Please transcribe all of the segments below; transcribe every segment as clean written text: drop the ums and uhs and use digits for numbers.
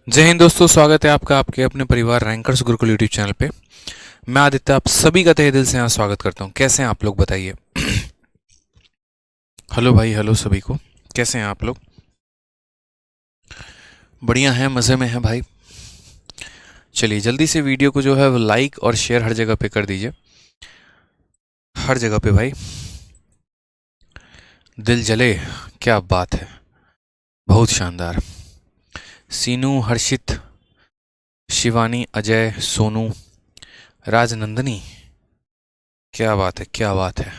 जय हिंद दोस्तों, स्वागत है आपका आपके अपने परिवार रैंकर्स गुरुकुल यूट्यूब चैनल पे। मैं आदित्य आप सभी का तहे दिल से यहाँ स्वागत करता हूँ। कैसे हैं आप लोग बताइए। हेलो भाई, हेलो सभी को। कैसे हैं आप लोग? बढ़िया हैं, मज़े में हैं भाई। चलिए जल्दी से वीडियो को जो है वो लाइक और शेयर हर जगह पे कर दीजिए, हर जगह पे भाई। दिल जले, क्या बात है, बहुत शानदार। सीनू, हर्षित, शिवानी, अजय, सोनू, राजनंदनी, क्या बात है, क्या बात है।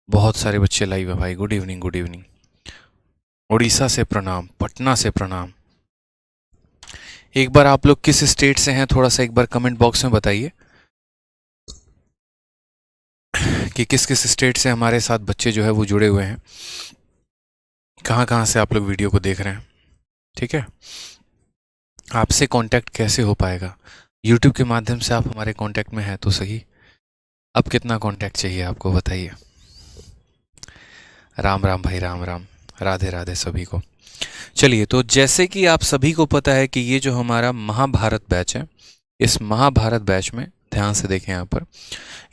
बहुत सारे बच्चे लाइव है भाई। Good evening, good evening. Orissa से प्रणाम, पटना से प्रणाम। एक बार आप लोग किस स्टेट से हैं थोड़ा सा एक बार कमेंट बॉक्स में बताइए कि किस किस स्टेट से हमारे साथ बच्चे जो है वो जुड़े हुए हैं, कहाँ कहाँ से आप लोग वीडियो को देख रहे हैं। ठीक है, आपसे कांटेक्ट कैसे हो पाएगा? यूट्यूब के माध्यम से आप हमारे कांटेक्ट में हैं तो सही। अब कितना कांटेक्ट चाहिए आपको बताइए। राम राम भाई, राम राम, राधे राधे सभी को। चलिए, तो जैसे कि आप सभी को पता है कि ये जो हमारा महाभारत बैच है, इस महाभारत बैच में ध्यान से देखें यहाँ पर,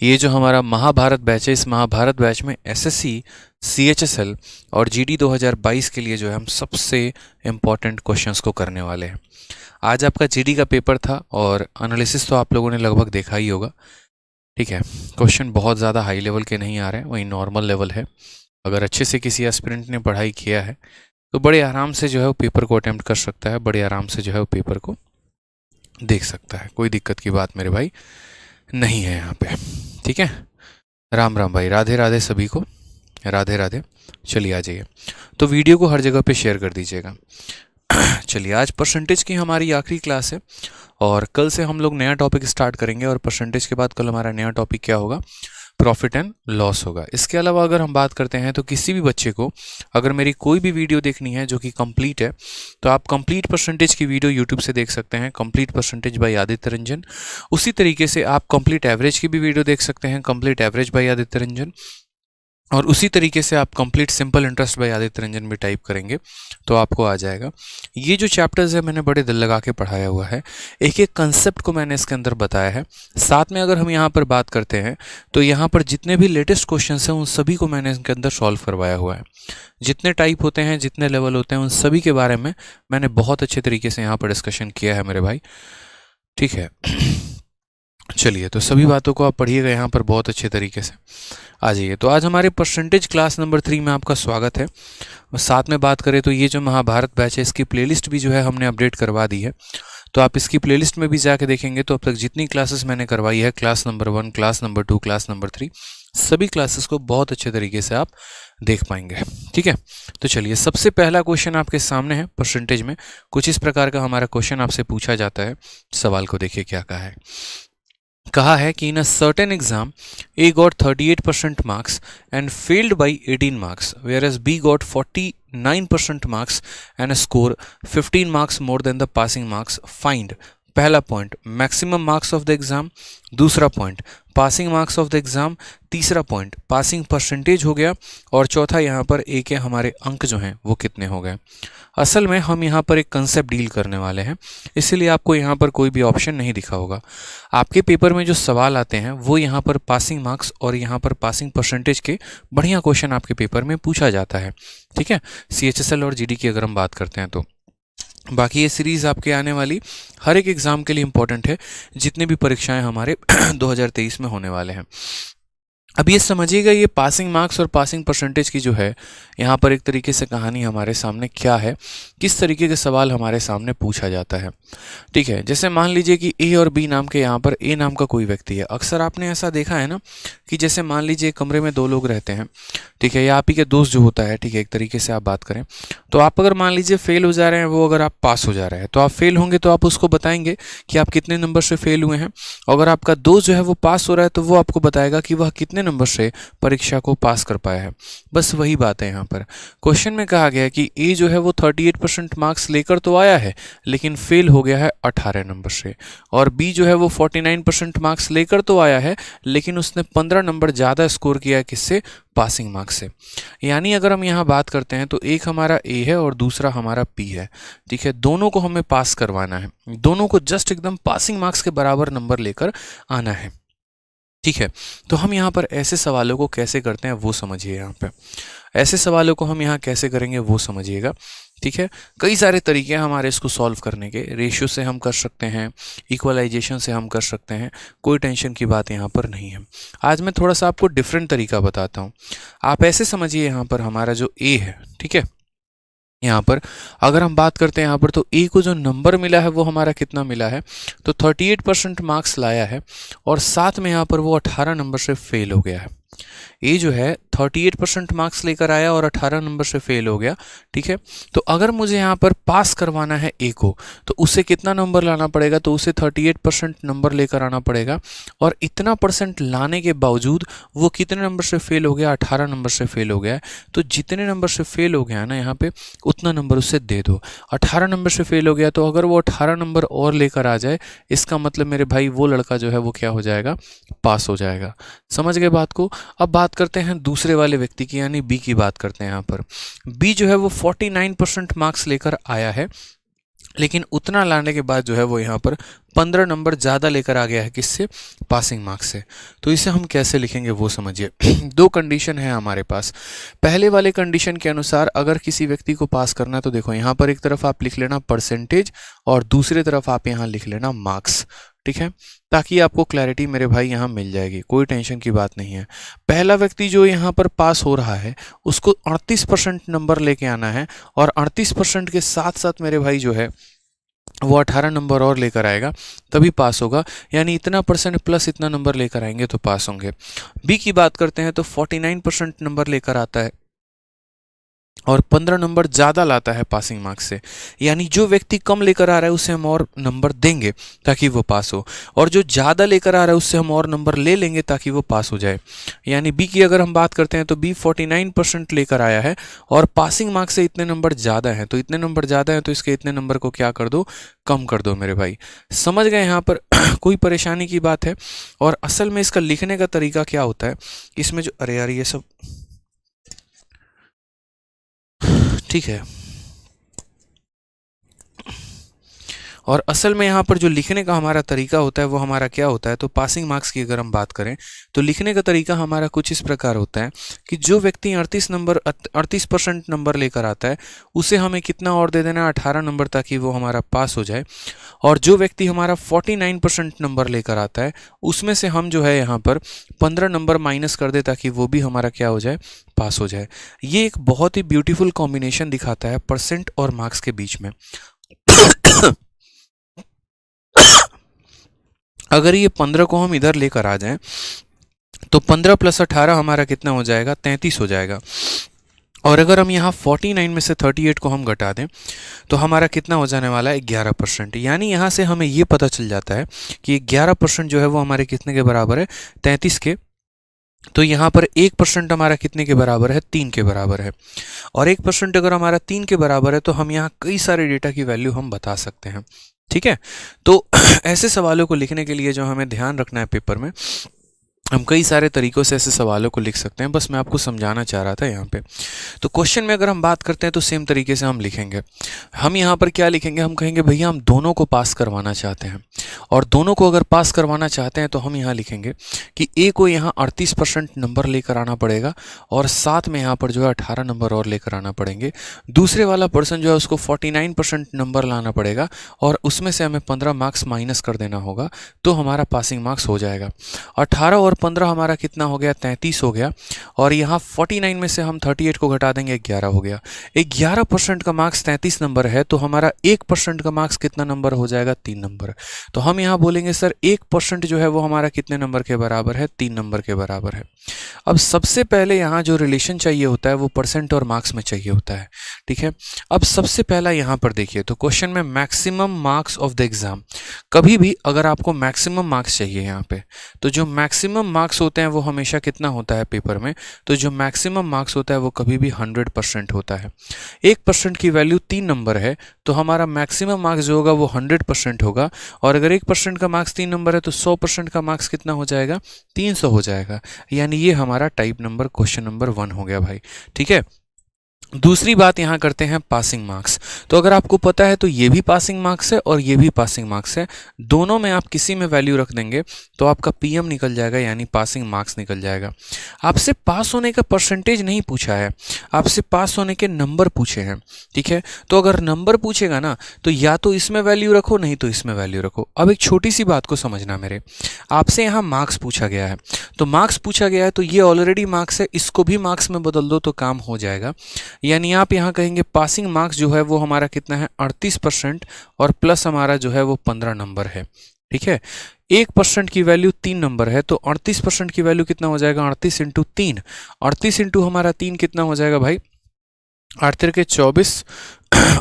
ये जो हमारा महाभारत बैच है, इस महाभारत बैच में एसएससी, सीएचएसएल और जीडी 2022 के लिए जो है हम सबसे इम्पॉर्टेंट क्वेश्चंस को करने वाले हैं। आज आपका जीडी का पेपर था और एनालिसिस तो आप लोगों ने लगभग देखा ही होगा। ठीक है, क्वेश्चन बहुत ज़्यादा हाई लेवल के नहीं आ रहे हैं, वही नॉर्मल लेवल है। अगर अच्छे से किसी एस्पिरेंट ने पढ़ाई किया है तो बड़े आराम से जो है वो पेपर को अटेम्प्ट कर सकता है, बड़े आराम से जो है वो पेपर को देख सकता है। कोई दिक्कत की बात मेरे भाई नहीं है यहाँ पे। ठीक है, राम राम भाई, राधे राधे सभी को, राधे राधे। चलिए आ जाइए, तो वीडियो को हर जगह पे शेयर कर दीजिएगा। चलिए, आज परसेंटेज की हमारी आखिरी क्लास है और कल से हम लोग नया टॉपिक स्टार्ट करेंगे। और परसेंटेज के बाद कल हमारा नया टॉपिक क्या होगा? प्रॉफिट एंड लॉस होगा। इसके अलावा अगर हम बात करते हैं तो किसी भी बच्चे को अगर मेरी कोई भी वीडियो देखनी है जो कि कंप्लीट है, तो आप कंप्लीट परसेंटेज की वीडियो यूट्यूब से देख सकते हैं, complete percentage by Aditya Ranjan. उसी तरीके से आप कंप्लीट एवरेज की भी वीडियो देख सकते हैं, complete average by Aditya Ranjan. और उसी तरीके से आप complete simple interest by Aditya Ranjan में टाइप करेंगे तो आपको आ जाएगा। ये जो चैप्टर्स है मैंने बड़े दिल लगा के पढ़ाया हुआ है, एक एक कंसेप्ट को मैंने इसके अंदर बताया है। साथ में अगर हम यहाँ पर बात करते हैं तो यहाँ पर जितने भी लेटेस्ट क्वेश्चंस हैं उन सभी को मैंने इसके अंदर सॉल्व करवाया हुआ है। जितने टाइप होते हैं, जितने लेवल होते हैं, उन सभी के बारे में मैंने बहुत अच्छे तरीके से यहाँ पर डिस्कशन किया है मेरे भाई। ठीक है, चलिए, तो सभी बातों को आप पढ़िएगा यहाँ पर बहुत अच्छे तरीके से। आ जाइए, तो आज हमारे परसेंटेज क्लास नंबर 3 में आपका स्वागत है। साथ में बात करें तो ये जो महाभारत बैच है इसकी प्लेलिस्ट भी जो है हमने अपडेट करवा दी है, तो आप इसकी प्लेलिस्ट में भी जाके देखेंगे तो अब तक जितनी क्लासेस मैंने करवाई है, class number 1, class number 2, class number 3, सभी क्लासेस को बहुत अच्छे तरीके से आप देख पाएंगे। ठीक है, तो चलिए, सबसे पहला क्वेश्चन आपके सामने है। परसेंटेज में कुछ इस प्रकार का हमारा क्वेश्चन आपसे पूछा जाता है। सवाल को देखिए क्या कहा है। कहा है कि in a certain exam A got 38% marks and failed by 18 marks, whereas B got 49% marks and score 15 marks more than the passing marks. Find पहला point maximum marks of the exam, दूसरा point passing marks of the exam, तीसरा point passing percentage हो गया, और चौथा यहाँ पर ए के हमारे अंक जो हैं वो कितने हो गए। असल में हम यहाँ पर एक कंसेप्ट डील करने वाले हैं, इसीलिए आपको यहाँ पर कोई भी ऑप्शन नहीं दिखा होगा। आपके पेपर में जो सवाल आते हैं वो यहाँ पर पासिंग मार्क्स और यहाँ पर पासिंग परसेंटेज के बढ़िया क्वेश्चन आपके पेपर में पूछा जाता है। ठीक है, सीएचएसएल और जीडी की अगर हम बात करते हैं तो बाकी ये सीरीज़ आपके आने वाली हर एक एग्ज़ाम के लिए इम्पोर्टेंट है, जितने भी परीक्षाएं हमारे 2023 में होने वाले हैं। अब ये समझिएगा, ये पासिंग मार्क्स और पासिंग परसेंटेज की जो है यहाँ पर एक तरीके से कहानी हमारे सामने क्या है, किस तरीके के सवाल हमारे सामने पूछा जाता है। ठीक है, जैसे मान लीजिए कि ए और बी नाम के यहाँ पर ए नाम का कोई व्यक्ति है। अक्सर आपने ऐसा देखा है ना कि जैसे मान लीजिए कमरे में 2 लोग रहते हैं, ठीक है, या आप ही के दोस्त जो होता है, ठीक है, एक तरीके से आप बात करें तो आप अगर मान लीजिए फेल हो जा रहे हैं, वो अगर आप पास हो जा रहे हैं, तो आप फेल होंगे तो आप उसको बताएंगे कि आप कितने नंबर से फेल हुए हैं। अगर आपका दोस्त जो है वो पास हो रहा है तो वो आपको बताएगा कि वह कितने नंबर से परीक्षा को पास कर पाया है। बस वही बात है यहाँ पर। क्वेश्चन में कहा गया है कि ए जो है वो 38% मार्क्स लेकर तो आया है लेकिन फेल हो गया है 18 नंबर से, और बी जो है वो 49% मार्क्स लेकर तो आया है लेकिन उसने 15 नंबर ज़्यादा स्कोर किया है किससे? पासिंग मार्क्स से। यानी अगर हम यहाँ बात करते हैं तो एक हमारा ए है और दूसरा हमारा बी है, ठीक है। दोनों को हमें पास करवाना है, दोनों को जस्ट एकदम पासिंग मार्क्स के बराबर नंबर लेकर आना है, ठीक है। तो हम यहाँ पर ऐसे सवालों को कैसे करते हैं वो समझिए। यहाँ पे ऐसे सवालों को हम यहाँ कैसे करेंगे वो समझिएगा, ठीक है। कई सारे तरीके हैं हमारे इसको सॉल्व करने के। रेशियो से हम कर सकते हैं, इक्वलाइजेशन से हम कर सकते हैं, कोई टेंशन की बात यहाँ पर नहीं है। आज मैं थोड़ा सा आपको डिफरेंट तरीका बताता हूँ। आप ऐसे समझिए, यहाँ पर हमारा जो ए है, ठीक है, यहाँ पर अगर हम बात करते हैं यहाँ पर तो ए को जो नंबर मिला है वो हमारा कितना मिला है? तो 38% मार्क्स लाया है और साथ में यहाँ पर वो 18 नंबर से फेल हो गया है। ए जो है 38% मार्क्स लेकर आया और 18 नंबर से फेल हो गया, ठीक है। तो अगर मुझे यहाँ पर पास करवाना है ए को तो उसे कितना नंबर लाना पड़ेगा? तो उसे 38% नंबर लेकर आना पड़ेगा, और इतना परसेंट लाने के बावजूद वो कितने नंबर से फेल हो गया? 18 नंबर से फेल हो गया है। तो जितने नंबर से फेल हो गया ना यहाँ पे उतना नंबर उसे दे दो। 18 नंबर से फेल हो गया तो अगर वो 18 नंबर और लेकर आ जाए, इसका मतलब मेरे भाई वो लड़का जो है वो क्या हो जाएगा? पास हो जाएगा। समझ गए बात को? अब बात करते हैं दूसरे वाले व्यक्ति की, यानी बी की बात करते हैं। यहाँ पर बी जो है वो 49% मार्क्स लेकर आया है लेकिन उतना लाने के बाद जो है वो यहाँ पर 15 नंबर ज़्यादा लेकर आ गया है किससे? पासिंग मार्क्स से। तो इसे हम कैसे लिखेंगे वो समझिए। दो कंडीशन है हमारे पास। पहले वाले कंडीशन के अनुसार अगर किसी व्यक्ति को पास करना है तो देखो यहाँ पर एक तरफ आप लिख लेना परसेंटेज और दूसरी तरफ आप यहाँ लिख लेना मार्क्स, ठीक है, ताकि आपको क्लैरिटी मेरे भाई यहाँ मिल जाएगी, कोई टेंशन की बात नहीं है। पहला व्यक्ति जो यहाँ पर पास हो रहा है उसको 38% नंबर लेके आना है और 38% के साथ साथ मेरे भाई जो है वो 18 नंबर और लेकर आएगा तभी पास होगा, यानी इतना परसेंट प्लस इतना नंबर लेकर आएंगे तो पास होंगे। बी की बात करते हैं तो 49% नंबर लेकर आता है और 15 नंबर ज़्यादा लाता है पासिंग मार्क्स से, यानी जो व्यक्ति कम लेकर आ रहा है उससे हम और नंबर देंगे ताकि वो पास हो, और जो ज़्यादा लेकर आ रहा है उससे हम और नंबर ले लेंगे ताकि वो पास हो जाए। यानी बी की अगर हम बात करते हैं तो बी 49% लेकर आया है और पासिंग मार्क्स से इतने नंबर ज़्यादा हैं, तो इतने नंबर ज़्यादा हैं तो इसके इतने नंबर को क्या कर दो? कम कर दो मेरे भाई। समझ गए यहाँ पर? कोई परेशानी की बात है? और असल में इसका लिखने का तरीका क्या होता है इसमें जो, अरे यार ये सब ठीक है। और असल में यहाँ पर जो लिखने का हमारा तरीका होता है वो हमारा क्या होता है? तो पासिंग मार्क्स की अगर हम बात करें तो लिखने का तरीका हमारा कुछ इस प्रकार होता है कि जो व्यक्ति 38% नंबर लेकर आता है उसे हमें कितना और दे देना? 18 नंबर, ताकि वो हमारा पास हो जाए। और जो व्यक्ति हमारा 49% नंबर लेकर आता है उसमें से हम जो है यहाँ पर 15 नंबर माइनस कर दे ताकि वो भी हमारा क्या हो जाए? पास हो जाए। ये एक बहुत ही ब्यूटीफुल कॉम्बिनेशन दिखाता है परसेंट और मार्क्स के बीच में। अगर ये 15 को हम इधर लेकर आ जाएं तो 15 + 18 हमारा कितना हो जाएगा? 33 हो जाएगा। और अगर हम यहाँ 49 में से 38 को हम घटा दें तो हमारा कितना हो जाने वाला है? 11%। यानी यहाँ से हमें ये पता चल जाता है कि 11% जो है वो हमारे कितने के बराबर है? 33 के। तो यहाँ पर 1% हमारा कितने के बराबर है? 3 के बराबर है। और 1% अगर हमारा 3 के बराबर है तो हम यहाँ कई सारे डेटा की वैल्यू हम बता सकते हैं, ठीक है। तो ऐसे सवालों को लिखने के लिए जो हमें ध्यान रखना है पेपर में, हम कई सारे तरीकों से ऐसे सवालों को लिख सकते हैं। बस मैं आपको समझाना चाह रहा था यहाँ पे। तो क्वेश्चन में अगर हम बात करते हैं तो सेम तरीके से हम लिखेंगे। हम यहाँ पर क्या लिखेंगे? हम कहेंगे भैया हम दोनों को पास करवाना चाहते हैं, और दोनों को अगर पास करवाना चाहते हैं तो हम यहाँ लिखेंगे कि ए को यहाँ 38% नंबर लेकर आना पड़ेगा और साथ में यहाँ पर जो है 18 नंबर और लेकर आना पड़ेंगे। दूसरे वाला पर्सन जो है उसको 49% नंबर लाना पड़ेगा और उसमें से हमें 15 मार्क्स माइनस कर देना होगा तो हमारा पासिंग मार्क्स हो जाएगा। 18 और 15 हमारा कितना हो गया? 33 हो गया। और यहाँ 49 में से हम 38 को घटा देंगे, 11 हो गया। 11% का मार्क्स 33 नंबर है तो हमारा 1% का मार्क्स कितना नंबर हो जाएगा? 3 नंबर। तो हम यहाँ बोलेंगे सर 1% जो है वो हमारा कितने नंबर के बराबर है? 3 नंबर के बराबर है। अब सबसे पहले यहाँ जो रिलेशन चाहिए होता है वो परसेंट और मार्क्स में चाहिए होता है, ठीक है। अब सबसे पहला यहाँ पर देखिए, तो क्वेश्चन में maximum marks of the exam, कभी भी अगर आपको मैक्सिमम मार्क्स चाहिए यहाँ पे, तो जो मैक्सिमम मार्क्स होते हैं वो हमेशा कितना होता है पेपर में, तो जो मैक्सिमम मार्क्स होता है वो कभी भी 100% होता है। 1% की वैल्यू 3 नंबर है, तो हमारा मैक्सिमम मार्क्स जो होगा वो 100% होगा। और अगर 1% का मार्क्स 3 नंबर है तो 100% का मार्क्स कितना हो जाएगा, 300 हो जाएगा। यानी ये हमारा टाइप नंबर क्वेश्चन नंबर 1 हो गया भाई, ठीक है। दूसरी बात यहाँ करते हैं पासिंग मार्क्स। तो अगर आपको पता है तो ये भी पासिंग मार्क्स है और ये भी पासिंग मार्क्स है, दोनों में आप किसी में वैल्यू रख देंगे तो आपका पीएम निकल जाएगा, यानी पासिंग मार्क्स निकल जाएगा। आपसे पास होने का परसेंटेज नहीं पूछा है, आपसे पास होने के नंबर पूछे हैं, ठीक है। तो अगर नंबर पूछेगा ना तो या तो इसमें वैल्यू रखो, नहीं तो इसमें वैल्यू रखो। अब एक छोटी सी बात को समझना मेरे, आपसे यहाँ मार्क्स पूछा गया है, तो मार्क्स पूछा गया है तो ये ऑलरेडी मार्क्स है, इसको भी मार्क्स में बदल दो तो काम हो जाएगा। यानी आप यहाँ कहेंगे पासिंग मार्क्स जो है वो हमारा कितना है 38% और प्लस हमारा जो है वो 15 नंबर है, ठीक है। 1% की वैल्यू 3 नंबर है, तो 38% की वैल्यू कितना हो जाएगा, 38 इंटू 3, 38 इंटू हमारा 3 कितना हो जाएगा भाई, 8 तिरके 24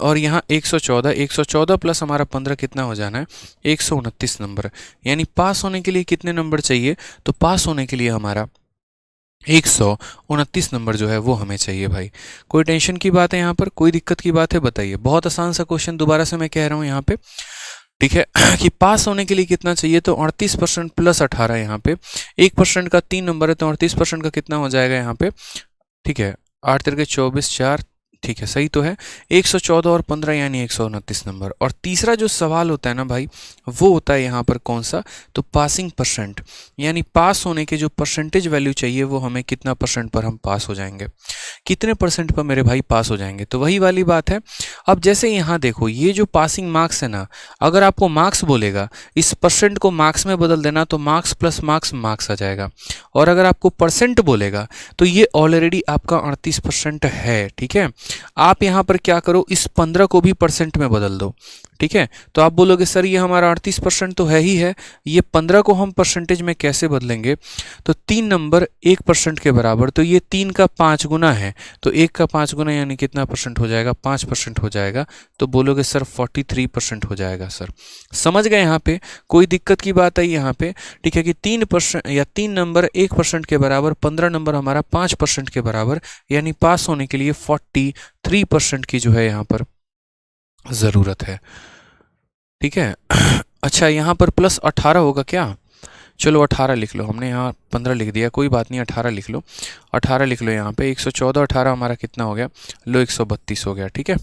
और यहाँ 114, 114 प्लस हमारा 15 कितना हो जाना है, 129 नंबर। यानी पास होने के लिए कितने नंबर चाहिए, तो पास होने के लिए हमारा 129 नंबर जो है वो हमें चाहिए भाई। कोई टेंशन की बात है यहाँ पर, कोई दिक्कत की बात है, बताइए। बहुत आसान सा क्वेश्चन, दोबारा से मैं कह रहा हूँ यहाँ पे, ठीक है कि पास होने के लिए कितना चाहिए, तो 38% प्लस 18 यहाँ पे, 1% का 3 नंबर है तो 38% का कितना हो जाएगा यहाँ पे, ठीक है, 8 तिरके 24 4, ठीक है सही तो है, 114 और 15 यानी 129 नंबर। और तीसरा जो सवाल होता है ना भाई वो होता है यहाँ पर कौन सा, तो पासिंग परसेंट, यानी पास होने के जो परसेंटेज वैल्यू चाहिए वो हमें कितना परसेंट पर हम पास हो जाएंगे, कितने परसेंट पर मेरे भाई पास हो जाएंगे। तो वही वाली बात है। अब जैसे यहाँ देखो ये जो पासिंग मार्क्स है ना, अगर आपको मार्क्स बोलेगा इस परसेंट को मार्क्स में बदल देना तो मार्क्स प्लस मार्क्स मार्क्स आ जाएगा। और अगर आपको परसेंट बोलेगा तो ये ऑलरेडी आपका 38% है, ठीक है। आप यहाँ पर क्या करो, इस 15 को भी परसेंट में बदल दो, ठीक है। तो आप बोलोगे सर ये हमारा 38% तो है ही है, ये 15 को हम परसेंटेज में कैसे बदलेंगे, तो 3 नंबर 1% के बराबर, तो ये 3 का 5 गुना है, तो 1 का 5 गुना यानी कितना परसेंट हो जाएगा, 5% हो जाएगा। तो बोलोगे सर 43% हो जाएगा। सर समझ गए यहाँ पे, कोई दिक्कत की बात है यहाँ पे, ठीक है कि 3% या 3 नंबर 1% के बराबर, 15 नंबर हमारा 5% के बराबर, यानी पास होने के लिए 43% की जो है यहाँ पर ज़रूरत है, ठीक है। अच्छा यहाँ पर प्लस 18 होगा क्या, चलो 18 लिख लो, हमने यहाँ 15 लिख दिया, कोई बात नहीं 18 लिख लो, 18 लिख लो यहाँ पे। 114 18 हमारा कितना हो गया, लो 132 हो गया, ठीक है।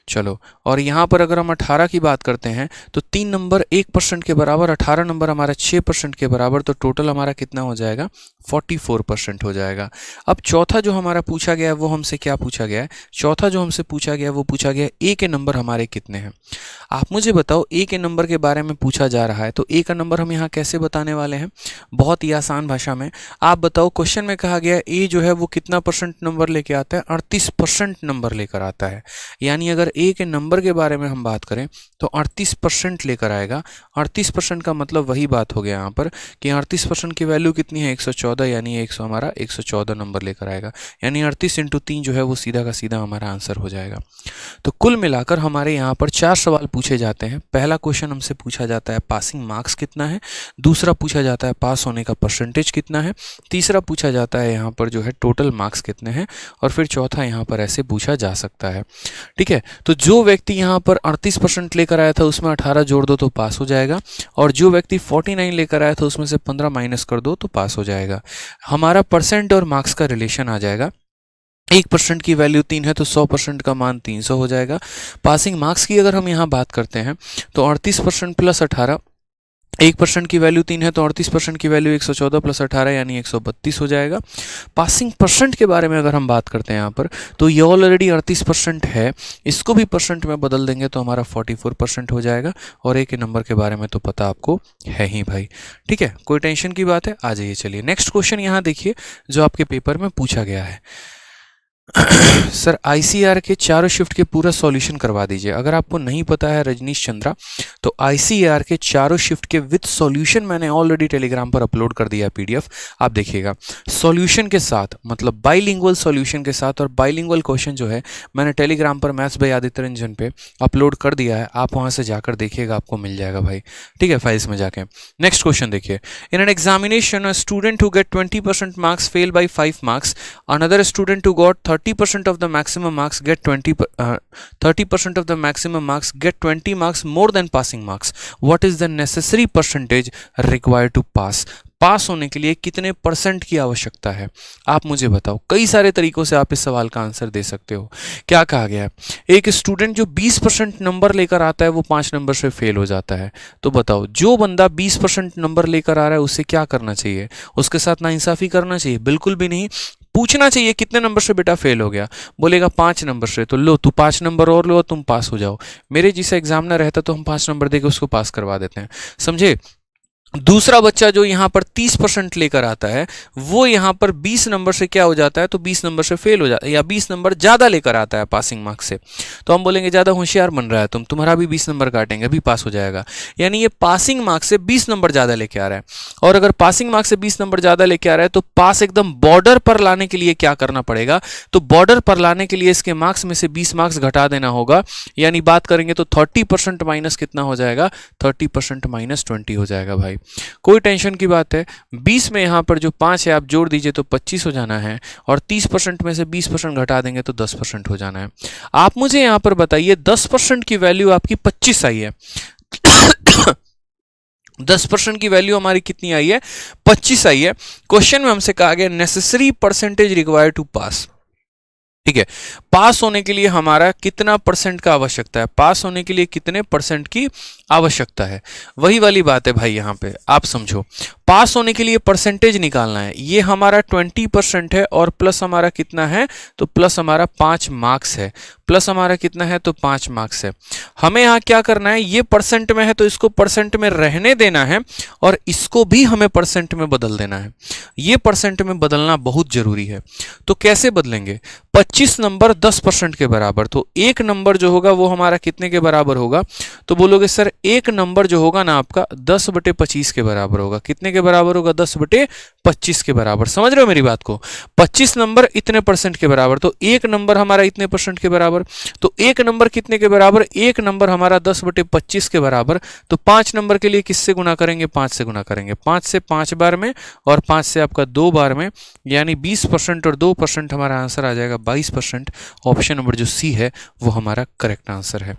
चलो और यहाँ पर अगर हम 18 की बात करते हैं तो 3 नंबर 1% के बराबर, 18 नंबर हमारा 6% के बराबर, तो टोटल हमारा कितना हो जाएगा, 44% हो जाएगा। अब चौथा जो हमारा पूछा गया है वो हमसे क्या पूछा गया है, चौथा जो हमसे पूछा गया वो पूछा गया ए के नंबर हमारे कितने हैं। आप मुझे बताओ ए के नंबर के बारे में पूछा जा रहा है, तो ए का नंबर हम यहाँ कैसे बताने वाले हैं, बहुत ही आसान भाषा में। आप बताओ, क्वेश्चन में कहा गया ए जो है वो कितना परसेंट नंबर लेके आता है, 38% नंबर लेकर आता है। यानी अगर ए के नंबर के बारे में हम बात करें तो 38% लेकर आएगा। 38% का मतलब वही बात हो गया यहाँ पर कि 38% की वैल्यू कितनी है, 114, यानी 100 हमारा 114 नंबर लेकर आएगा। यानी 38 इंटू 3 जो है वो सीधा का सीधा हमारा आंसर हो जाएगा। तो कुल मिलाकर हमारे यहाँ पर 4 सवाल पूछे जाते हैं। पहला क्वेश्चन हमसे पूछा जाता है पासिंग मार्क्स कितना है, दूसरा पूछा जाता है पास होने का परसेंटेज कितना है, तीसरा पूछा जाता है यहाँ पर जो है टोटल मार्क्स कितने हैं, और फिर चौथा यहाँ पर ऐसे पूछा जा सकता है, ठीक है। तो जो व्यक्ति यहाँ पर 38% लेकर आया था उसमें 18 जोड़ दो तो पास हो जाएगा, और जो व्यक्ति 49 लेकर आया था उसमें से 15 माइनस कर दो तो पास हो जाएगा। हमारा परसेंट और मार्क्स का रिलेशन आ जाएगा। 1% की वैल्यू 3 है तो 100% का मान 300 हो जाएगा। पासिंग मार्क्स की अगर हम यहाँ बात करते हैं तो 38% प्लस 18, 1% की वैल्यू 3 है तो 38% की वैल्यू 114 प्लस 18 यानी 132 हो जाएगा। पासिंग परसेंट के बारे में अगर हम बात करते हैं यहाँ पर तो ये ऑलरेडी 38% है, इसको भी परसेंट में बदल देंगे तो हमारा 44% हो जाएगा। और ए के नंबर के बारे में तो पता आपको है ही भाई, ठीक है, कोई टेंशन की बात है। आ जाइए, चलिए नेक्स्ट क्वेश्चन यहाँ देखिए जो आपके पेपर में पूछा गया है। सर आईसीआर के चारों शिफ्ट के पूरा सॉल्यूशन करवा दीजिए। अगर आपको नहीं पता है रजनीश चंद्रा, तो आईसीआर के चारों शिफ्ट के विद सॉल्यूशन मैंने ऑलरेडी टेलीग्राम पर अपलोड कर दिया पीडीएफ, आप देखिएगा। सॉल्यूशन के साथ, मतलब बाइलिंगुअल सॉल्यूशन के साथ, और बाइलिंगुअल क्वेश्चन जो है मैंने टेलीग्राम पर मैथ्स बाय आदित्य रंजन पे अपलोड कर दिया है, आप वहां से जाकर देखिएगा, आपको मिल जाएगा भाई, ठीक है, फाइल्स में जाके। नेक्स्ट क्वेश्चन देखिए, in an examination a student who get 20% marks fail by 5 marks, another student who got 30% of the maximum marks get 30% of the maximum marks get 20 marks more than passing marks. What is the necessary percentage required to pass? पास होने के लिए कितने percent की आवश्यकता है, आप मुझे बताओ। कई सारे तरीकों से आप इस सवाल का आंसर दे सकते हो। क्या कहा गया है, एक स्टूडेंट जो 20% नंबर लेकर आता है वो 5 नंबर से फेल हो जाता है। तो बताओ, जो बंदा 20% नंबर लेकर आ रहा है उसे क्या करना चाहिए? उसके साथ नाइंसाफी करना चाहिए? बिल्कुल भी नहीं। पूछना चाहिए कितने नंबर से बेटा फेल हो गया, बोलेगा 5 नंबर से, तो लो तू 5 नंबर और लो, तुम पास हो जाओ। मेरे जैसे एग्जामिनर रहता तो हम 5 नंबर देके उसको पास करवा देते हैं, समझे। दूसरा बच्चा जो यहाँ पर 30% लेकर आता है, वो यहाँ पर 20 नंबर से क्या हो जाता है, तो 20 नंबर से फेल हो जाता है, या 20 नंबर ज़्यादा लेकर आता है पासिंग मार्क्स से, तो हम बोलेंगे ज़्यादा होशियार बन रहा है तुम्हारा भी 20 नंबर काटेंगे, अभी पास हो जाएगा। यानी ये पासिंग मार्क्स से 20 नंबर ज़्यादा लेके आ रहा है। और अगर पासिंग मार्क्स से 20 नंबर ज़्यादा लेके आ रहा है, तो पास एकदम बॉर्डर पर लाने के लिए क्या करना पड़ेगा, तो बॉर्डर पर लाने के लिए इसके मार्क्स में से 20 मार्क्स घटा देना होगा। यानी बात करेंगे तो 30% माइनस कितना हो जाएगा, 30% माइनस 20 हो जाएगा भाई। कोई टेंशन की बात है। 20 में यहाँ पर जो 5 है आप जोड़ दीजिए तो 25 हो जाना है, और 30% में से 20% घटा देंगे तो 10% हो जाना है। आप मुझे यहाँ पर बताइए 10% की वैल्यू आपकी 25 आई है 10% की वैल्यू हमारी कितनी आई है, 25 आई है। क्वेश्चन में हमसे कहा गया नेसेसरी परसेंटेज रिक्वायर्ड टू पास, ठीक है। पास होने के लिए हमारा कितना परसेंट का आवश्यकता है, पास होने के लिए कितने परसेंट की आवश्यकता है, वही वाली बात है भाई। यहाँ पे आप समझो, पास होने के लिए परसेंटेज निकालना है। ये हमारा 20% है, और प्लस हमारा कितना है, तो प्लस हमारा 5 मार्क्स है। प्लस हमारा कितना है, तो 5 मार्क्स है। हमें यहाँ क्या करना है, ये परसेंट में है तो इसको परसेंट में रहने देना है, और इसको भी हमें परसेंट में बदल देना है। ये परसेंट में बदलना बहुत जरूरी है। तो कैसे बदलेंगे, 25 नंबर 10% के बराबर, तो एक नंबर जो होगा वो हमारा कितने के बराबर होगा, तो बोलोगे सर एक नंबर जो होगा ना आपका 10/25 के बराबर होगा। कितने के बराबर होगा, 10/25 के बराबर। समझ रहे हो मेरी बात को, 25 नंबर इतने परसेंट के बराबर, तो एक नंबर हमारा इतने परसेंट के बराबर, तो एक नंबर कितने के बराबर, एक नंबर हमारा 10/25 के बराबर। तो 5 नंबर के लिए किससे गुना करेंगे, 5 से गुना करेंगे। 5 से 5 बार में, और 5 से आपका 2 बार में, यानी 20% और 2% हमारा आंसर आ जाएगा 22%। ऑप्शन नंबर जो सी है वो हमारा करेक्ट आंसर है।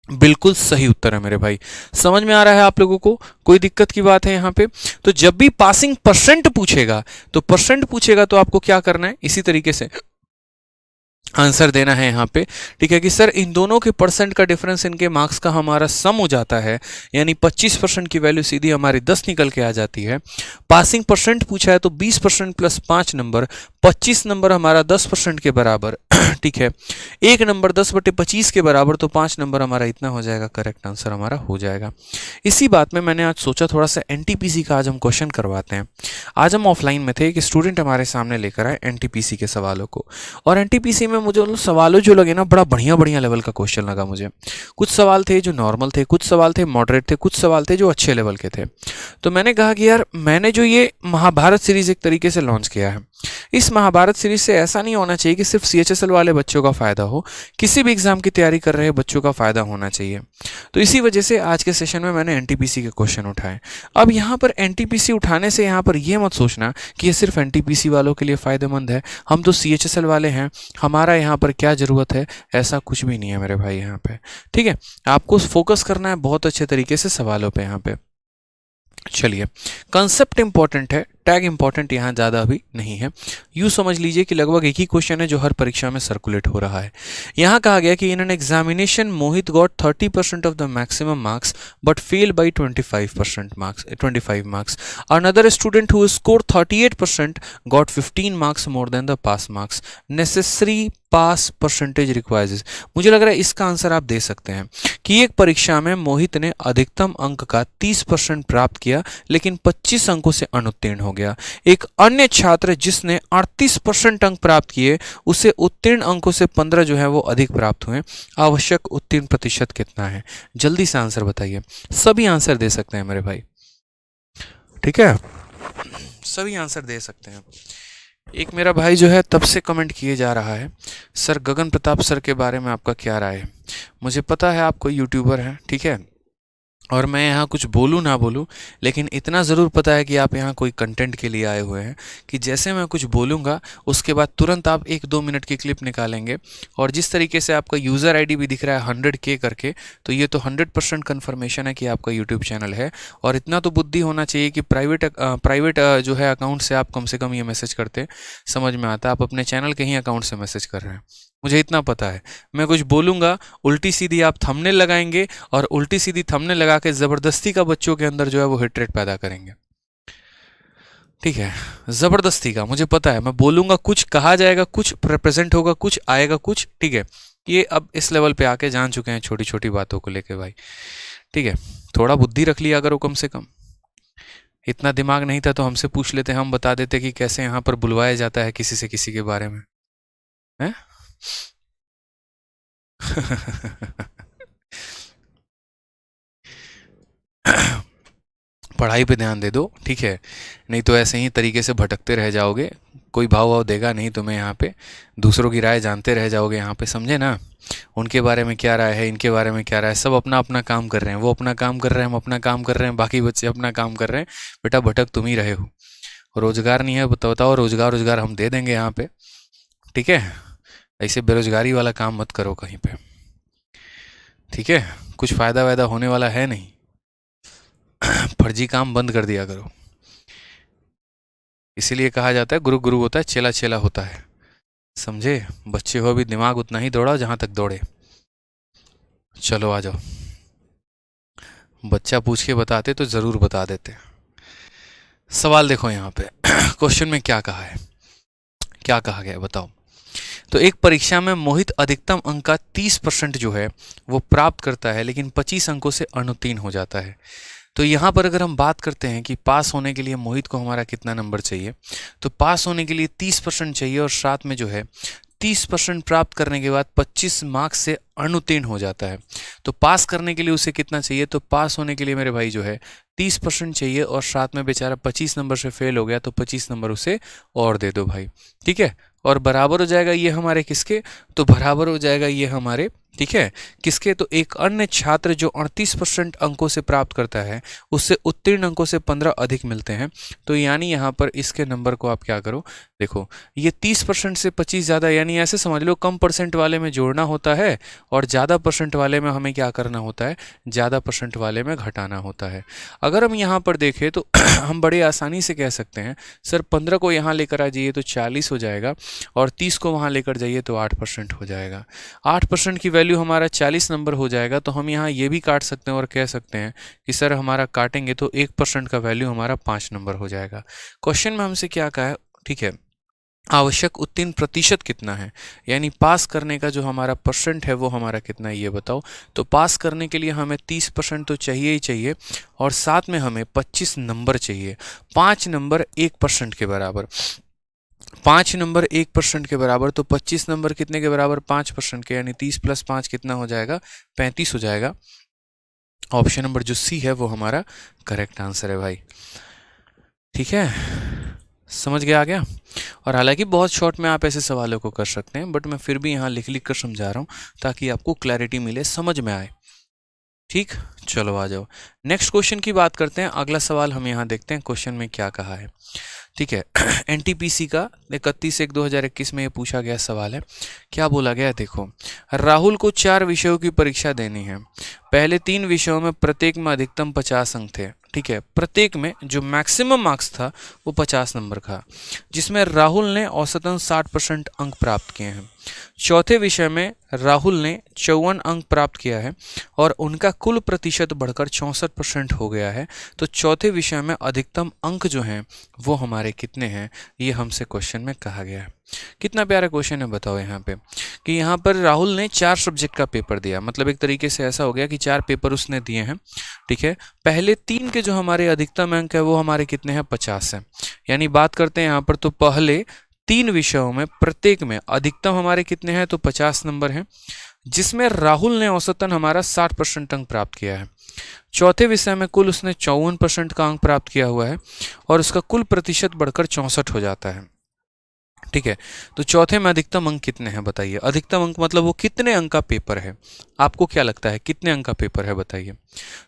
बिल्कुल सही उत्तर है मेरे भाई। समझ में आ रहा है आप लोगों को, कोई दिक्कत की बात है यहाँ पे? तो जब भी पासिंग परसेंट पूछेगा, तो परसेंट पूछेगा तो आपको क्या करना है, इसी तरीके से आंसर देना है यहाँ पे, ठीक है, कि सर इन दोनों के परसेंट का डिफरेंस इनके मार्क्स का हमारा सम हो जाता है, यानी 25% की वैल्यू सीधी हमारी 10 निकल के आ जाती है। पासिंग परसेंट पूछा है तो 20% प्लस 5 नंबर, 25 नंबर हमारा 10% के बराबर, ठीक है। एक नंबर 10/25 के बराबर, तो 5 नंबर हमारा इतना हो जाएगा, करेक्ट आंसर हमारा हो जाएगा। इसी बात में मैंने आज सोचा थोड़ा सा एनटीपीसी का आज हम क्वेश्चन करवाते हैं। आज हम ऑफलाइन में थे, एक स्टूडेंट हमारे सामने लेकर आए एनटीपीसी के सवालों को, और एनटीपीसी में मुझे सवालों जो लगे ना, बड़ा बढ़िया लेवल का क्वेश्चन लगा मुझे। कुछ सवाल थे जो नॉर्मल थे, कुछ सवाल थे मॉडरेट थे, कुछ सवाल थे जो अच्छे लेवल के थे। तो मैंने कहा कि यार मैंने जो ये महाभारत सीरीज एक तरीके से लॉन्च किया है, इस महाभारत सीरीज से ऐसा नहीं होना चाहिए कि सिर्फ सीएचएसएल वाले बच्चों का फायदा हो, किसी भी एग्जाम की तैयारी कर रहे बच्चों का फायदा होना चाहिए। तो इसी वजह से आज के सेशन में मैंने एनटीपीसी के क्वेश्चन उठाए। अब यहाँ पर एनटीपीसी उठाने से यहाँ पर ये मत सोचना कि ये सिर्फ एनटीपीसी वालों के लिए फायदेमंद है, हम तो सीएचएसएल वाले हैं, हमारा यहाँ पर क्या जरूरत है, ऐसा कुछ भी नहीं है मेरे भाई यहाँ पे, ठीक है। आपको फोकस करना है बहुत अच्छे तरीके से सवालों पे यहाँ पे। चलिए, कंसेप्ट इंपॉर्टेंट है, टैग इंपॉर्टेंट यहाँ ज़्यादा अभी नहीं है। यूँ समझ लीजिए कि लगभग एक ही क्वेश्चन है जो हर परीक्षा में सर्कुलेट हो रहा है। यहाँ कहा गया कि इन an examination Mohit got 30% of the maximum marks but fail by 25 marks. Another student who score 38% got 15 marks more than the pass marks. Necessary pass percentage requires. मुझे लग रहा है इसका आंसर आप दे सकते हैं कि एक परीक्षा में मोहित ने अधिकतम अंक का 30% प्राप्त किया, लेकिन 25 अंकों से अनुत्तीर्ण हो हो गया। एक अन्य छात्र जिसने 38% अंक प्राप्त किए उसे उत्तीर्ण अंकों से 15 जो है वो अधिक प्राप्त हुए। आवश्यक उत्तीर्ण प्रतिशत कितना है? जल्दी से आंसर बताइए। सभी आंसर दे सकते हैं मेरे भाई, ठीक है, सभी आंसर दे सकते हैं। एक मेरा भाई जो है तब से कमेंट किए जा रहा है, सर गगन प्रताप सर के बारे में आपका क्या राय है? मुझे पता है आप कोई यूट्यूबर हैं, ठीक है, और मैं यहाँ कुछ बोलूँ ना बोलूँ, लेकिन इतना ज़रूर पता है कि आप यहाँ कोई कंटेंट के लिए आए हुए हैं कि जैसे मैं कुछ बोलूँगा उसके बाद तुरंत आप 1-2 मिनट की क्लिप निकालेंगे। और जिस तरीके से आपका यूज़र आईडी भी दिख रहा है 100K करके, तो ये तो 100% कन्फर्मेशन है कि आपका यूट्यूब चैनल है। और इतना तो बुद्धि होना चाहिए कि प्राइवेट जो है अकाउंट से आप कम से कम ये मैसेज करते, समझ में आता है आप अपने चैनल के ही अकाउंट से मैसेज कर रहे हैं। मुझे इतना पता है, मैं कुछ बोलूँगा उल्टी सीधी आप थंबनेल लगाएंगे और उल्टी सीधी थंबनेल लगा के ज़बरदस्ती का बच्चों के अंदर जो है वो हिट रेट पैदा करेंगे, ठीक है, ज़बरदस्ती का। मुझे पता है, मैं बोलूँगा कुछ कहा जाएगा, कुछ रिप्रेजेंट होगा, कुछ आएगा कुछ, ठीक है। ये अब इस लेवल पे आके जान चुके हैं छोटी छोटी बातों को लेके भाई, ठीक है। थोड़ा बुद्धि रख लिया करो कम से कम। इतना दिमाग नहीं था तो हमसे पूछ लेते, हम बता देते कि कैसे यहाँ पर बुलवाया जाता है किसी से किसी के बारे में, है? पढ़ाई पे ध्यान दे दो, ठीक है, नहीं तो ऐसे ही तरीके से भटकते रह जाओगे, कोई भाव वाव देगा नहीं तुम्हें यहाँ पे, दूसरों की राय जानते रह जाओगे यहाँ पे, समझे ना? उनके बारे में क्या राय है, इनके बारे में क्या राय है, सब अपना अपना काम कर रहे हैं, वो अपना काम कर रहे हैं, हम अपना काम कर रहे हैं, बाकी बच्चे अपना काम कर रहे हैं। बेटा भटक तुम ही रहे हो, रोजगार नहीं है, बताओ रोजगार हम दे देंगे यहाँ पे, ठीक है। ऐसे बेरोजगारी वाला काम मत करो कहीं पे, ठीक है, कुछ फ़ायदा वायदा होने वाला है नहीं। फर्जी काम बंद कर दिया करो। इसीलिए कहा जाता है गुरु गुरु होता है, चेला चेला होता है, समझे? बच्चे हो अभी, दिमाग उतना ही दौड़ाओ जहां तक दौड़े। चलो आ जाओ, बच्चा पूछ के बताते तो ज़रूर बता देते। सवाल देखो यहाँ पे क्वेश्चन में क्या कहा है, क्या कहा गया बताओ। तो एक परीक्षा में मोहित अधिकतम अंक का 30% जो है वो प्राप्त करता है, लेकिन 25 अंकों से अनुत्तीर्ण हो जाता है। तो यहाँ पर अगर हम बात करते हैं कि पास होने के लिए मोहित को हमारा कितना नंबर चाहिए, तो पास होने के लिए 30% चाहिए और साथ में जो है 30% प्राप्त करने के बाद 25 मार्क्स से अनुत्तीर्ण हो जाता है। तो पास करने के लिए उसे कितना चाहिए? तो पास होने के लिए मेरे भाई जो है 30% चाहिए और साथ में बेचारा 25 नंबर से फेल हो गया, तो 25 नंबर उसे और दे दो भाई, ठीक है। और बराबर हो जाएगा ये हमारे किसके? तो बराबर हो जाएगा ये हमारे, ठीक है, किसके? तो एक अन्य छात्र जो 38% अंकों से प्राप्त करता है उससे उत्तीर्ण अंकों से 15 अधिक मिलते हैं। तो यानी यहाँ पर इसके नंबर को आप क्या करो, देखो ये 30% से 25 ज़्यादा, यानी ऐसे समझ लो कम परसेंट वाले में जोड़ना होता है और ज़्यादा परसेंट वाले में हमें क्या करना होता है? ज़्यादा परसेंट वाले में घटाना होता है। अगर हम यहाँ पर देखें तो हम बड़े आसानी से कह सकते हैं सर 15 को यहाँ लेकर आ जाइए तो 40 हो जाएगा और 30 को वहाँ लेकर जाइए तो 8% हो जाएगा। 8% की वैल्यू हमारा 40 नंबर हो जाएगा। तो हम यहाँ ये भी काट सकते हैं और कह सकते हैं कि सर हमारा काटेंगे तो 1% का वैल्यू हमारा 5 नंबर हो जाएगा। क्वेश्चन में हमसे क्या कहा है, ठीक है, आवश्यक उत्तीर्ण प्रतिशत कितना है, यानी पास करने का जो हमारा परसेंट है वो हमारा कितना है ये बताओ। तो पास करने के लिए हमें 30% तो चाहिए ही चाहिए और साथ में हमें 25 नंबर चाहिए। 5 नंबर 1% के बराबर, 5 नंबर 1% के बराबर, तो 25 नंबर कितने के बराबर? 5% के, यानी 30 + 5 कितना हो जाएगा? 35 हो जाएगा। ऑप्शन नंबर जो सी है वो हमारा करेक्ट आंसर है भाई, ठीक है, समझ गया आ गया। और हालांकि बहुत शॉर्ट में आप ऐसे सवालों को कर सकते हैं, बट मैं फिर भी यहाँ लिख लिख कर समझा रहा हूँ ताकि आपको क्लैरिटी मिले, समझ में आए, ठीक। चलो आ जाओ नेक्स्ट क्वेश्चन की बात करते हैं। अगला सवाल हम यहाँ देखते हैं क्वेश्चन में क्या कहा है, ठीक है। एनटीपीसी का 31/1/2021 में ये पूछा गया सवाल है। क्या बोला गया है देखो, राहुल को 4 विषयों की परीक्षा देनी है। पहले 3 विषयों में प्रत्येक में अधिकतम 50 अंक थे, ठीक है, प्रत्येक में जो मैक्सिमम मार्क्स था वो 50 नंबर का, जिसमें राहुल ने औसतन 60% अंक प्राप्त किए हैं। चौथे विषय में राहुल ने 54 अंक प्राप्त किया है और उनका कुल प्रतिशत बढ़कर 64% हो गया है। तो चौथे विषय में अधिकतम अंक जो हैं वो हमारे कितने हैं, ये हमसे क्वेश्चन में कहा गया है। कितना प्यारा क्वेश्चन है बताओ यहाँ पे कि यहाँ पर राहुल ने 4 सब्जेक्ट का पेपर दिया, मतलब एक तरीके से ऐसा हो गया कि 4 पेपर उसने दिए हैं, ठीक है। पहले 3 के जो हमारे अधिकतम अंक है वो हमारे कितने हैं, 50 है। यानी बात करते हैं यहाँ पर तो पहले 3 विषयों में प्रत्येक में अधिकतम हमारे कितने हैं, तो 50 नंबर हैं, जिसमें राहुल ने औसतन हमारा 60% अंक प्राप्त किया है। चौथे विषय में कुल उसने 54% का अंक प्राप्त किया हुआ है और उसका कुल प्रतिशत बढ़कर 64 हो जाता है, ठीक है। तो चौथे में अधिकतम अंक कितने हैं बताइए, अधिकतम अंक मतलब वो कितने अंक का पेपर है, आपको क्या लगता है कितने अंक का पेपर है बताइए।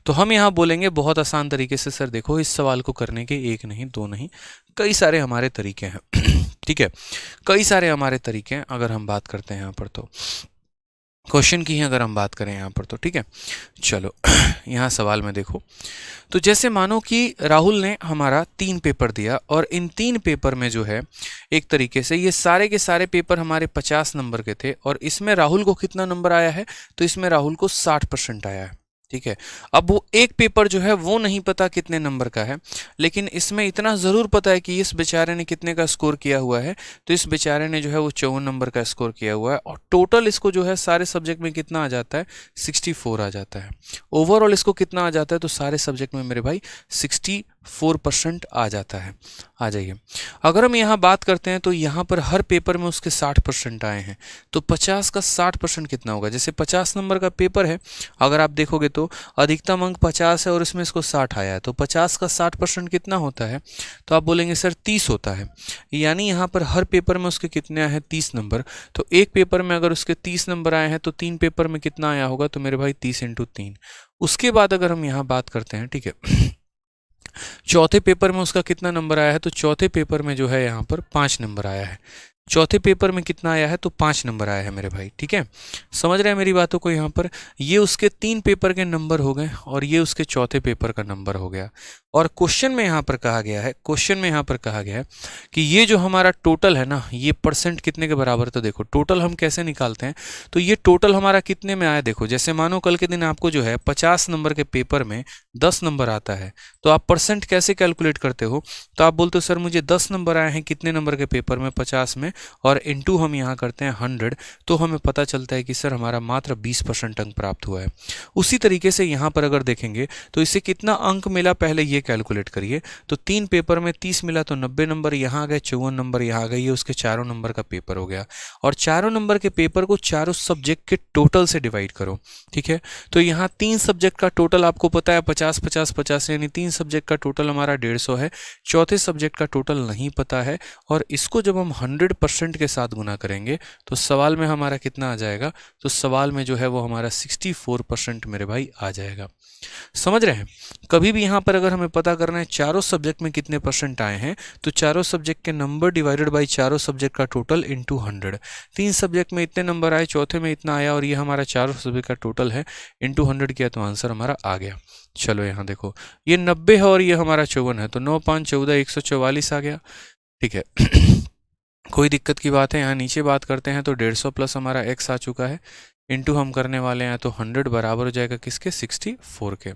तो हम यहाँ बोलेंगे बहुत आसान तरीके से, सर देखो इस सवाल को करने के 1 नहीं 2 नहीं कई सारे हमारे तरीके हैं ठीक है, कई सारे हमारे तरीके हैं। अगर हम बात करते हैं यहाँ पर तो क्वेश्चन की ही अगर हम बात करें यहाँ पर तो, ठीक है। चलो यहाँ सवाल में देखो, तो जैसे मानो कि राहुल ने हमारा 3 पेपर दिया और इन 3 पेपर में जो है एक तरीके से ये सारे के सारे पेपर हमारे 50 नंबर के थे और इसमें राहुल को कितना नंबर आया है, तो इसमें राहुल को 60% आया है, ठीक है। अब वो एक पेपर जो है वो नहीं पता कितने नंबर का है, लेकिन इसमें इतना ज़रूर पता है कि इस बेचारे ने कितने का स्कोर किया हुआ है, तो इस बेचारे ने जो है वो 54 नंबर का स्कोर किया हुआ है और टोटल इसको जो है सारे सब्जेक्ट में कितना आ जाता है, 64 आ जाता है। ओवरऑल इसको कितना आ जाता है, तो सारे सब्जेक्ट में मेरे भाई 64% आ जाता है। आ जाइए, अगर हम यहाँ बात करते हैं तो यहाँ पर हर पेपर में उसके 60% आए हैं, तो 50 का 60% कितना होगा। जैसे 50 नंबर का पेपर है, अगर आप देखोगे तो अधिकतम अंक 50 है और इसमें इसको 60 आया है, तो 50 का 60% कितना होता है, तो आप बोलेंगे सर 30 होता है। यानी यहाँ पर हर पेपर में उसके कितने आए हैं, 30 नंबर। तो एक पेपर में अगर उसके 30 नंबर आए हैं तो 3 पेपर में कितना आया होगा, तो मेरे भाई 30 × 3। उसके बाद अगर हम यहाँ बात करते हैं, ठीक है, चौथे पेपर में उसका कितना नंबर आया है, तो चौथे पेपर में जो है यहाँ पर 5 नंबर आया है। चौथे पेपर में कितना आया है, तो 5 नंबर आया है मेरे भाई, ठीक है। समझ रहे हैं मेरी बातों को। यहाँ पर ये उसके 3 पेपर के नंबर हो गए और ये उसके चौथे पेपर का नंबर हो गया। और क्वेश्चन में यहाँ पर कहा गया है, क्वेश्चन में यहाँ पर कहा गया है कि ये जो हमारा टोटल है ना, ये परसेंट कितने के बराबर। तो देखो टोटल हम कैसे निकालते हैं, तो ये टोटल हमारा कितने में आया। देखो जैसे मानो कल के दिन आपको जो है 50 नंबर के पेपर में 10 नंबर आता है, तो आप परसेंट कैसे कैलकुलेट करते हो, तो आप बोलते हो सर मुझे 10 नंबर आए हैं कितने नंबर के पेपर में, 50 में, और इनटू हम यहाँ करते हैं 100, तो हमें पता चलता है कि सर हमारा मात्र 20% अंक प्राप्त हुआ है। उसी तरीके से यहाँ पर अगर देखेंगे तो इसे कितना अंक मिला, पहले ये कैलकुलेट करिए। तो 3 पेपर में 30 मिला तो 90 नंबर, यहाँ आ गए 54 नंबर, यहाँ आ गए, ये उसके चारों नंबर का पेपर हो गया। और चारों नंबर के पेपर को चारों सब्जेक्ट के टोटल से डिवाइड करो, ठीक है। तो यहाँ 3 सब्जेक्ट का टोटल आपको पता है 50 50 50, यानी 3 सब्जेक्ट का टोटल हमारा 150 है। चौथे सब्जेक्ट का टोटल नहीं पता है, और इसको जब हम 100% के साथ गुना करेंगे तो सवाल में हमारा कितना आ जाएगा, तो सवाल में जो है वो हमारा 64% मेरे भाई आ जाएगा। समझ रहे हैं। कभी भी यहाँ पर अगर हमें पता करना है चारों सब्जेक्ट में कितने परसेंट आए हैं, तो चारों सब्जेक्ट के नंबर डिवाइडेड बाई चारों सब्जेक्ट का टोटल इंटू 100। 3 सब्जेक्ट में इतने नंबर आए, चौथे में इतना आया, और ये हमारा चारों सब्जेक्ट का टोटल है, इंटू 100 किया तो आंसर हमारा आ गया। चलो यहाँ देखो ये 90 है और ये हमारा 54 है, तो 9 5 14 144 आ गया, ठीक है। कोई दिक्कत की बात है। यहाँ नीचे बात करते हैं तो 150 प्लस हमारा x आ चुका है, इंटू हम करने वाले हैं तो 100 बराबर हो जाएगा किसके, 64 के।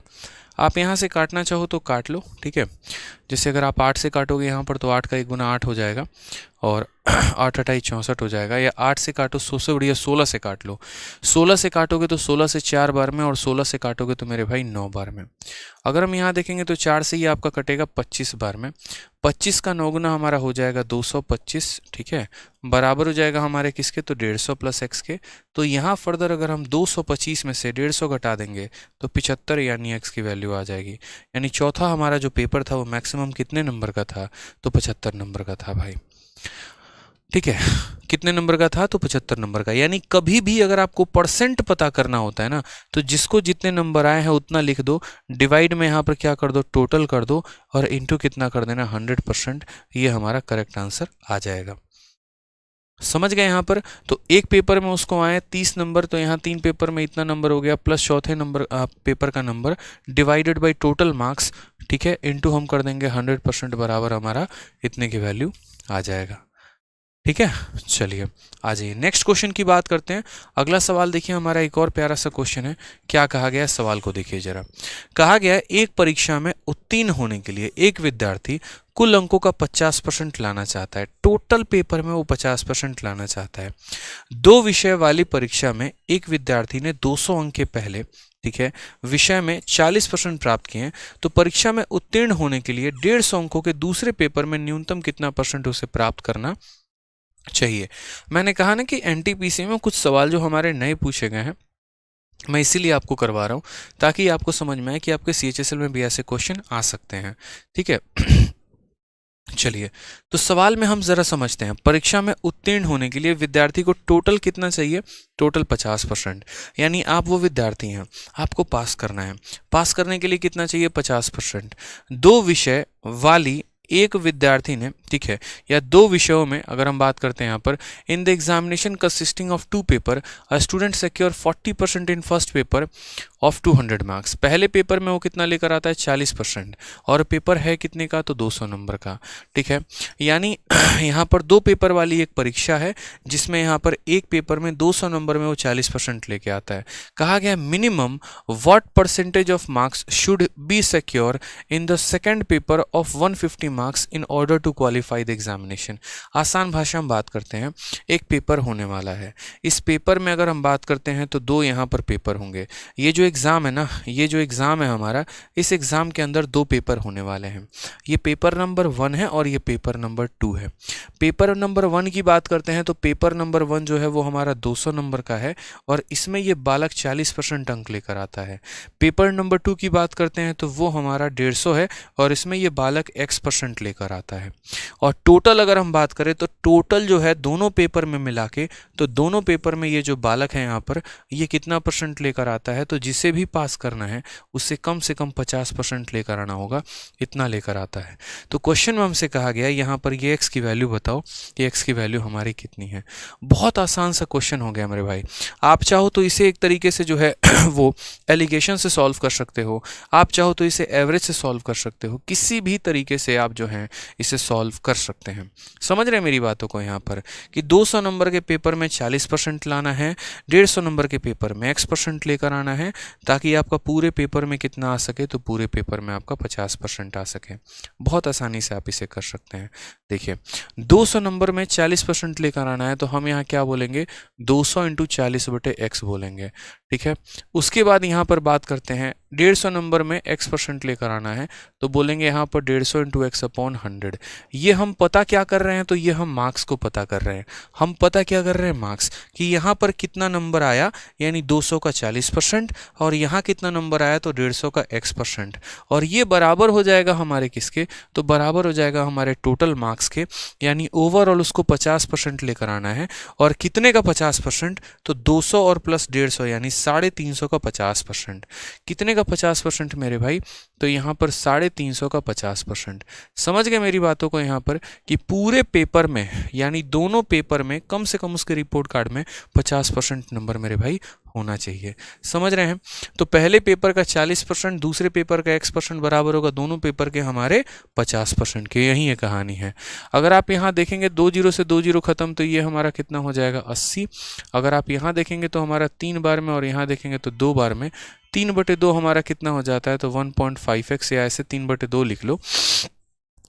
आप यहाँ से काटना चाहो तो काट लो, ठीक है। जैसे अगर आप 8 से काटोगे यहाँ पर तो 8 का 1 गुना 8 हो जाएगा, और 8 8 64 हो जाएगा। या 8 से काटो 100 से बढ़िया 16 से काट लो। 16 से काटोगे तो 16 से 4 बार में, और 16 से काटोगे तो मेरे भाई 9 बार में। अगर हम यहाँ देखेंगे तो 4 से ही आपका कटेगा 25 बार में। 25 का 9 गुना हमारा हो जाएगा 225, ठीक है, बराबर हो जाएगा हमारे किसके, तो 150 प्लस x के। तो यहाँ फर्दर अगर हम 225 में से 150 घटा देंगे तो 75 यानी x की वैल्यू आ जाएगी। यानी चौथा हमारा जो पेपर था वो मैक्सिमम कितने नंबर का था, तो 75 नंबर का था भाई, ठीक है। कितने नंबर का था, तो 75 नंबर का। यानी कभी भी अगर आपको परसेंट पता करना होता है ना, तो जिसको जितने नंबर आए हैं उतना लिख दो, डिवाइड में यहाँ पर क्या कर दो, टोटल कर दो, और इनटू कितना कर देना, 100%। ये हमारा करेक्ट आंसर आ जाएगा। समझ गए यहाँ पर। तो एक पेपर में उसको आए 30 नंबर, तो यहाँ 3 पेपर में इतना नंबर हो गया, प्लस चौथे नंबर पेपर का number divided by total marks, ठीक है, इनटू हम कर देंगे 100% बराबर हमारा इतने की वैल्यू आ जाएगा, ठीक है, चलिए आ जाइए नेक्स्ट क्वेश्चन की बात करते हैं। अगला सवाल देखिए, हमारा एक और प्यारा सा क्वेश्चन है। क्या कहा गया है, सवाल को देखिए जरा। कहा गया है एक परीक्षा में उत्तीर्ण होने के लिए एक विद्यार्थी कुल अंकों का 50% लाना चाहता है। टोटल पेपर में वो 50% लाना चाहता है। दो विषय वाली परीक्षा में एक विद्यार्थी ने 200 अंक के पहले, ठीक है, विषय में 40% प्राप्त किए हैं, तो परीक्षा में उत्तीर्ण होने के लिए 150 अंकों के दूसरे पेपर में न्यूनतम कितना परसेंट उसे प्राप्त करना चाहिए। मैंने कहा ना कि एनटीपीसी में कुछ सवाल जो हमारे नए पूछे गए हैं, मैं इसीलिए आपको करवा रहा हूं ताकि आपको समझ में आए कि आपके सीएचएसएल में भी ऐसे क्वेश्चन आ सकते हैं। ठीक है, चलिए तो सवाल में हम जरा समझते हैं। परीक्षा में उत्तीर्ण होने के लिए विद्यार्थी को टोटल कितना चाहिए? टोटल 50%। यानी आप वो विद्यार्थी हैं, आपको पास करना है। पास करने के लिए कितना चाहिए? 50%। दो विषय वाली एक विद्यार्थी ने, ठीक है, या दो विषयों में अगर हम बात करते हैं यहाँ पर, in the examination consisting of 2 paper a student secure 40% in first paper of 200 marks. पहले पेपर में वो कितना लेकर आता है? 40%। और पेपर है कितने का? तो 200 नंबर का। ठीक है, यानी यहाँ पर दो पेपर वाली एक परीक्षा है जिसमें यहाँ पर एक पेपर में 200 नंबर में वो 40% लेके आता है। कहा गया minimum what percentage of marks should be secure in the second paper of 150 marks in order to qualify the examination. आसान भाषा में बात करते हैं, एक पेपर होने वाला है। इस पेपर में अगर हम बात करते हैं तो दो यहाँ पर पेपर होंगे। ये जो एग्ज़ाम है ना, ये जो एग्ज़ाम है हमारा, इस एग्ज़ाम के अंदर दो पेपर होने वाले हैं। ये पेपर नंबर 1 है और ये पेपर नंबर 2 है। पेपर नंबर 1 की बात करते हैं तो पेपर नंबर 1 जो है वो हमारा 200 नंबर का है और इसमें ये बालक 40% अंक लेकर आता है। पेपर नंबर 2 की बात करते हैं तो वो हमारा 150 है और इसमें ये बालक x% लेकर आता है। और टोटल अगर हम बात करें तो टोटल जो है दोनों पेपर में मिला के, तो दोनों पेपर में ये जो बालक है यहाँ पर, ये कितना परसेंट लेकर आता है? तो जिसे भी पास करना है उससे कम से कम 50% लेकर आना होगा, इतना लेकर आता है। तो क्वेश्चन में हमसे कहा गया यहाँ पर ये x की वैल्यू बताओ कि x की वैल्यू हमारी कितनी है। बहुत आसान सा क्वेश्चन हो गया मेरे भाई। आप चाहो तो इसे एक तरीके से जो है वो एलिगेशन से सॉल्व कर सकते हो, आप चाहो तो इसे एवरेज से सॉल्व कर सकते हो, किसी भी तरीके से आप जो है इसे सॉल्व कर सकते हैं। समझ रहे हैं मेरी बातों को यहाँ पर कि 200 नंबर के पेपर में 40% लाना है, 150 नंबर के पेपर में x% लेकर आना है, ताकि आपका पूरे पेपर में कितना आ सके? तो पूरे पेपर में आपका 50% आ सके। बहुत आसानी से आप इसे कर सकते हैं। देखिए 200 नंबर में 40% लेकर आना है तो हम यहाँ क्या बोलेंगे? 200 इंटू 40/x बोलेंगे। ठीक है, उसके बाद यहाँ पर बात करते हैं 150 नंबर में x% लेकर आना है तो बोलेंगे यहाँ पर 150 इंटू x/100। ये हम पता क्या कर रहे हैं? तो ये हम मार्क्स को पता कर रहे हैं। हम पता क्या कर रहे हैं? मार्क्स, कि यहाँ पर कितना नंबर आया, यानी 200 का 40% और यहाँ कितना नंबर आया? तो 150 का x%। और ये बराबर हो जाएगा हमारे किसके? तो बराबर हो जाएगा हमारे टोटल मार्क्स के, यानी ओवरऑल उसको 50% लेकर आना है। और कितने का 50%? तो 200 और प्लस 150 यानी 350 का 50%। कितने का 50% मेरे भाई? तो यहाँ पर 350 का 50%। समझ गए मेरी बातों को यहाँ पर कि पूरे पेपर में, यानी दोनों पेपर में कम से कम उसके रिपोर्ट कार्ड में 50% नंबर मेरे भाई होना चाहिए। समझ रहे हैं? तो पहले पेपर का 40%, दूसरे पेपर का x% बराबर होगा दोनों पेपर के हमारे 50% के। यही ये कहानी है। अगर आप यहाँ देखेंगे 2 जीरो से 2 जीरो खत्म, तो ये हमारा कितना हो जाएगा? 80। अगर आप यहाँ देखेंगे तो हमारा 3 बार में और यहाँ देखेंगे तो 2 बार में, 3/2 हमारा कितना हो जाता है? तो 1.5x, या ऐसे 3/2 लिख लो।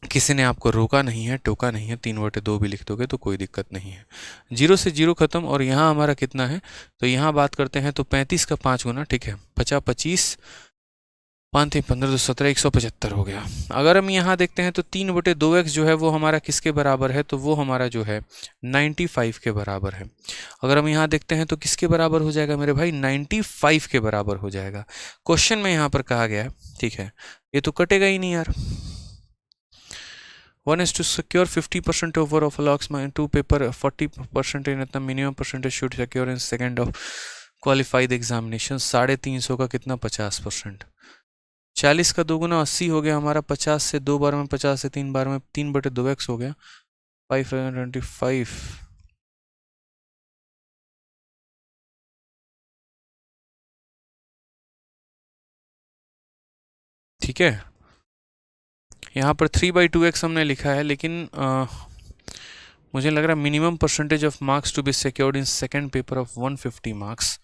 किसी ने आपको रोका नहीं है, टोका नहीं है, 3/2 भी लिख दोगे तो कोई दिक्कत नहीं है। 0 से 0 खत्म। और यहाँ हमारा कितना है? तो यहाँ बात करते हैं तो 35 का 5 गुना, ठीक है, 50 25 5 3 15 2 17 175 हो गया। अगर हम यहाँ देखते हैं तो 3/2x जो है वो हमारा किसके बराबर है? तो वो हमारा जो है 95 के बराबर है। अगर हम यहाँ देखते हैं तो किसके बराबर हो जाएगा मेरे भाई? 95 के बराबर हो जाएगा। क्वेश्चन में यहाँ पर कहा गया है, ठीक है, ये तो कटेगा ही नहीं यार। 1 is to secure 50% over of allocks my 2 paper 40% in the minimum percentage should secure in second of qualify the examination। 350 का कितना? 50%। 40 का 2 गुना 80 हो गया हमारा। 50 से 2 बार में, 50 से 3 बार में, 3/2x हो गया 525। ठीक है, यहाँ पर 3/2x हमने लिखा है, लेकिन मुझे लग रहा है minimum percentage of marks to be secured in second paper of 150 marks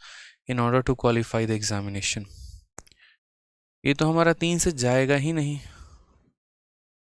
in order to qualify the examination. ये तो हमारा 3 से जाएगा ही नहीं,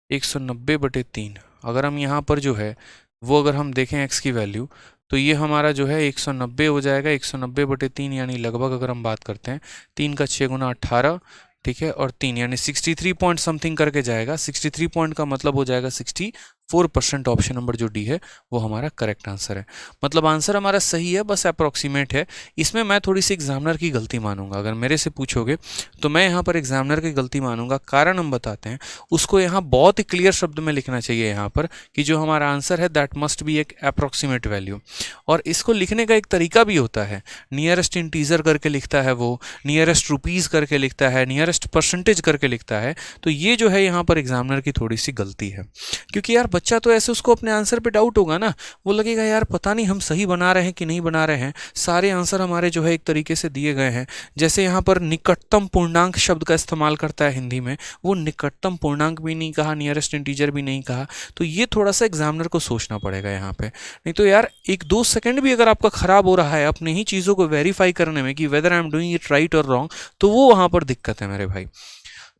190/3। अगर हम यहाँ पर जो है वो अगर हम देखें x की वैल्यू, तो ये हमारा जो है 190 हो जाएगा, 190/3 यानी लगभग अगर हम बात करते हैं 3 का 6 गुना 18, ठीक है, और 3 यानी 63 पॉइंट समथिंग करके जाएगा। 63 पॉइंट का मतलब हो जाएगा 64%। ऑप्शन नंबर जो डी है वो हमारा करेक्ट आंसर है। मतलब आंसर हमारा सही है, बस अप्रोक्सीमेट है। इसमें मैं थोड़ी सी एग्जामिनर की गलती मानूंगा। अगर मेरे से पूछोगे तो मैं यहाँ पर एग्जामिनर की गलती मानूंगा। कारण हम बताते हैं, उसको यहाँ बहुत ही क्लियर शब्द में लिखना चाहिए यहाँ पर कि जो हमारा आंसर है दैट मस्ट बी एक अप्रोक्सीमेट वैल्यू। और इसको लिखने का एक तरीका भी होता है, नियरेस्ट इंटीजर करके लिखता है वो, नियरेस्ट रुपीज़ करके लिखता है, नियरेस्ट परसेंटेज करके लिखता है। तो ये जो है यहाँ पर एग्जामिनर की थोड़ी सी गलती है, क्योंकि यार बच्चा तो ऐसे उसको अपने आंसर पे डाउट होगा ना, वो लगेगा यार पता नहीं हम सही बना रहे हैं कि नहीं बना रहे हैं। सारे आंसर हमारे जो है एक तरीके से दिए गए हैं। जैसे यहाँ पर निकटतम पूर्णांक शब्द का इस्तेमाल करता है हिंदी में, वो निकटतम पूर्णांक भी नहीं कहा, नियरेस्ट इंटीजर भी नहीं कहा। तो ये थोड़ा सा एग्जामिनर को सोचना पड़ेगा यहाँ पे। नहीं तो यार 1-2 सेकंड भी अगर आपका खराब हो रहा है अपने ही चीज़ों को वेरीफाई करने में कि whether I am doing it right और रॉन्ग, तो वो वहाँ पर दिक्कत है मेरे भाई।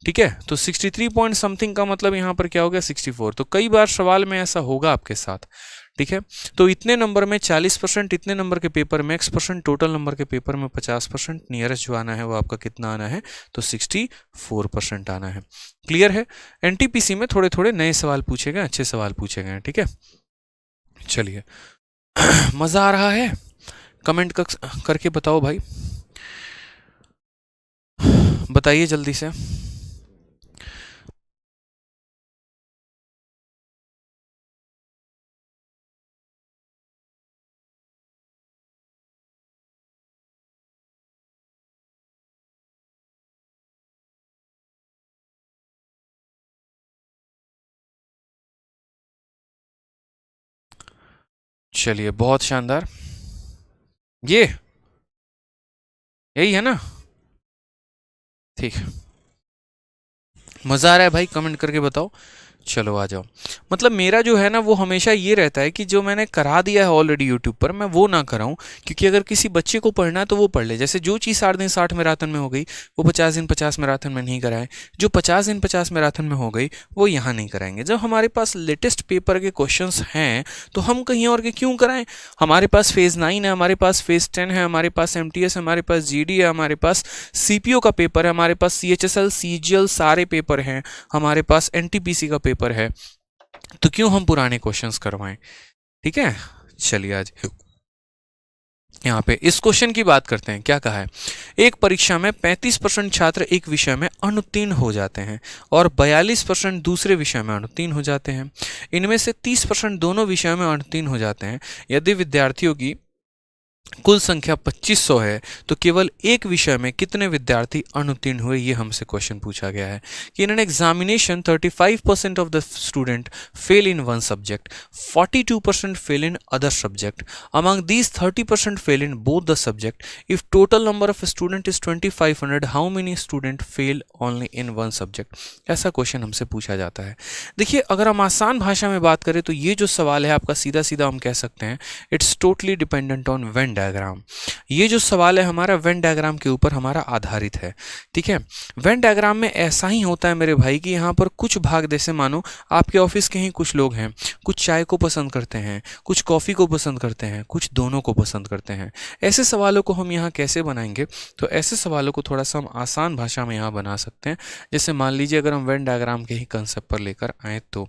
ठीक है, तो 63 पॉइंट समथिंग का मतलब यहाँ पर क्या हो गया 64। तो कई बार सवाल में ऐसा होगा आपके साथ। ठीक है, तो इतने नंबर में 40%, इतने नंबर के पेपर में x%, टोटल नंबर के पेपर में 50%, नियरेस्ट जो आना है वो आपका कितना आना है, तो 64% आना है। क्लियर है। एनटीपीसी में थोड़े थोड़े नए सवाल पूछे गए, अच्छे सवाल पूछे गए। ठीक है, चलिए मज़ा आ रहा है? कमेंट करके बताओ भाई, बताइए जल्दी से। चलिए बहुत शानदार, ये यही है ना? ठीक, मज़ा आ रहा है भाई? कमेंट करके बताओ। चलो आ जाओ। मतलब मेरा जो है ना वो हमेशा ये रहता है कि जो मैंने करा दिया है ऑलरेडी यूट्यूब पर, मैं वो ना कराऊं। क्योंकि अगर किसी बच्चे को पढ़ना है तो वो पढ़ ले। जैसे जो चीज़ 60 दिन 60 मैराथन में हो गई वो 50 दिन 50 मैराथन में नहीं कराएं, जो 50 दिन 50 मैराथन में हो गई वो यहाँ नहीं कराएंगे। जब हमारे पास लेटेस्ट पेपर के क्वेश्चन हैं तो हम कहीं और के क्यों कराएं? हमारे पास फेज़ 9 है, हमारे पास फेज़ 10 है, हमारे पास MTS है, हमारे पास GD है, हमारे पास CPO का पेपर है, हमारे पास CHSL CGL सारे पेपर हैं, हमारे पास NTPC का पेपर है। तो क्यों हम पुराने क्वेश्चंस करवाएं? ठीक है, चलिए आज यहाँ पे इस क्वेश्चन की बात करते हैं। क्या कहा है? एक परीक्षा में 35% छात्र एक विषय में अनुत्तीर्ण हो जाते हैं और 42% दूसरे विषय में अनुत्तीर्ण हो जाते हैं। इनमें से 30% दोनों विषयों में अनुत्तीर्ण हो जाते हैं। यदि विद्यार्थियों की कुल संख्या 2500 है तो केवल एक विषय में कितने विद्यार्थी अनुत्तीर्ण हुए? ये हमसे क्वेश्चन पूछा गया है कि इन an examination 35% of the student fail in one subject, 42% fail in other subject, among these 30% fail in both the subject. If total number of student is 2500, how many student fail only in one subject? ऐसा question हमसे पूछा जाता है। देखिए, अगर हम आसान भाषा में बात करें तो ये जो सवाल है आपका सीधा सीधा हम कह सकते हैं it's totally dependent on Venn diagram. ये जो सवाल है हमारा वेन डायग्राम के ऊपर हमारा आधारित है। ठीक है, वेन डायग्राम में ऐसा ही होता है मेरे भाई कि यहाँ पर कुछ भाग, जैसे मानो आपके ऑफिस के ही कुछ लोग हैं, कुछ चाय को पसंद करते हैं, कुछ कॉफ़ी को पसंद करते हैं, कुछ दोनों को पसंद करते हैं। ऐसे सवालों को हम यहाँ कैसे बनाएंगे? तो ऐसे सवालों को थोड़ा सा हम आसान भाषा में यहाँ बना सकते हैं। जैसे मान लीजिए अगर हम वेन डायग्राम के ही कंसेप्ट पर लेकर आए, तो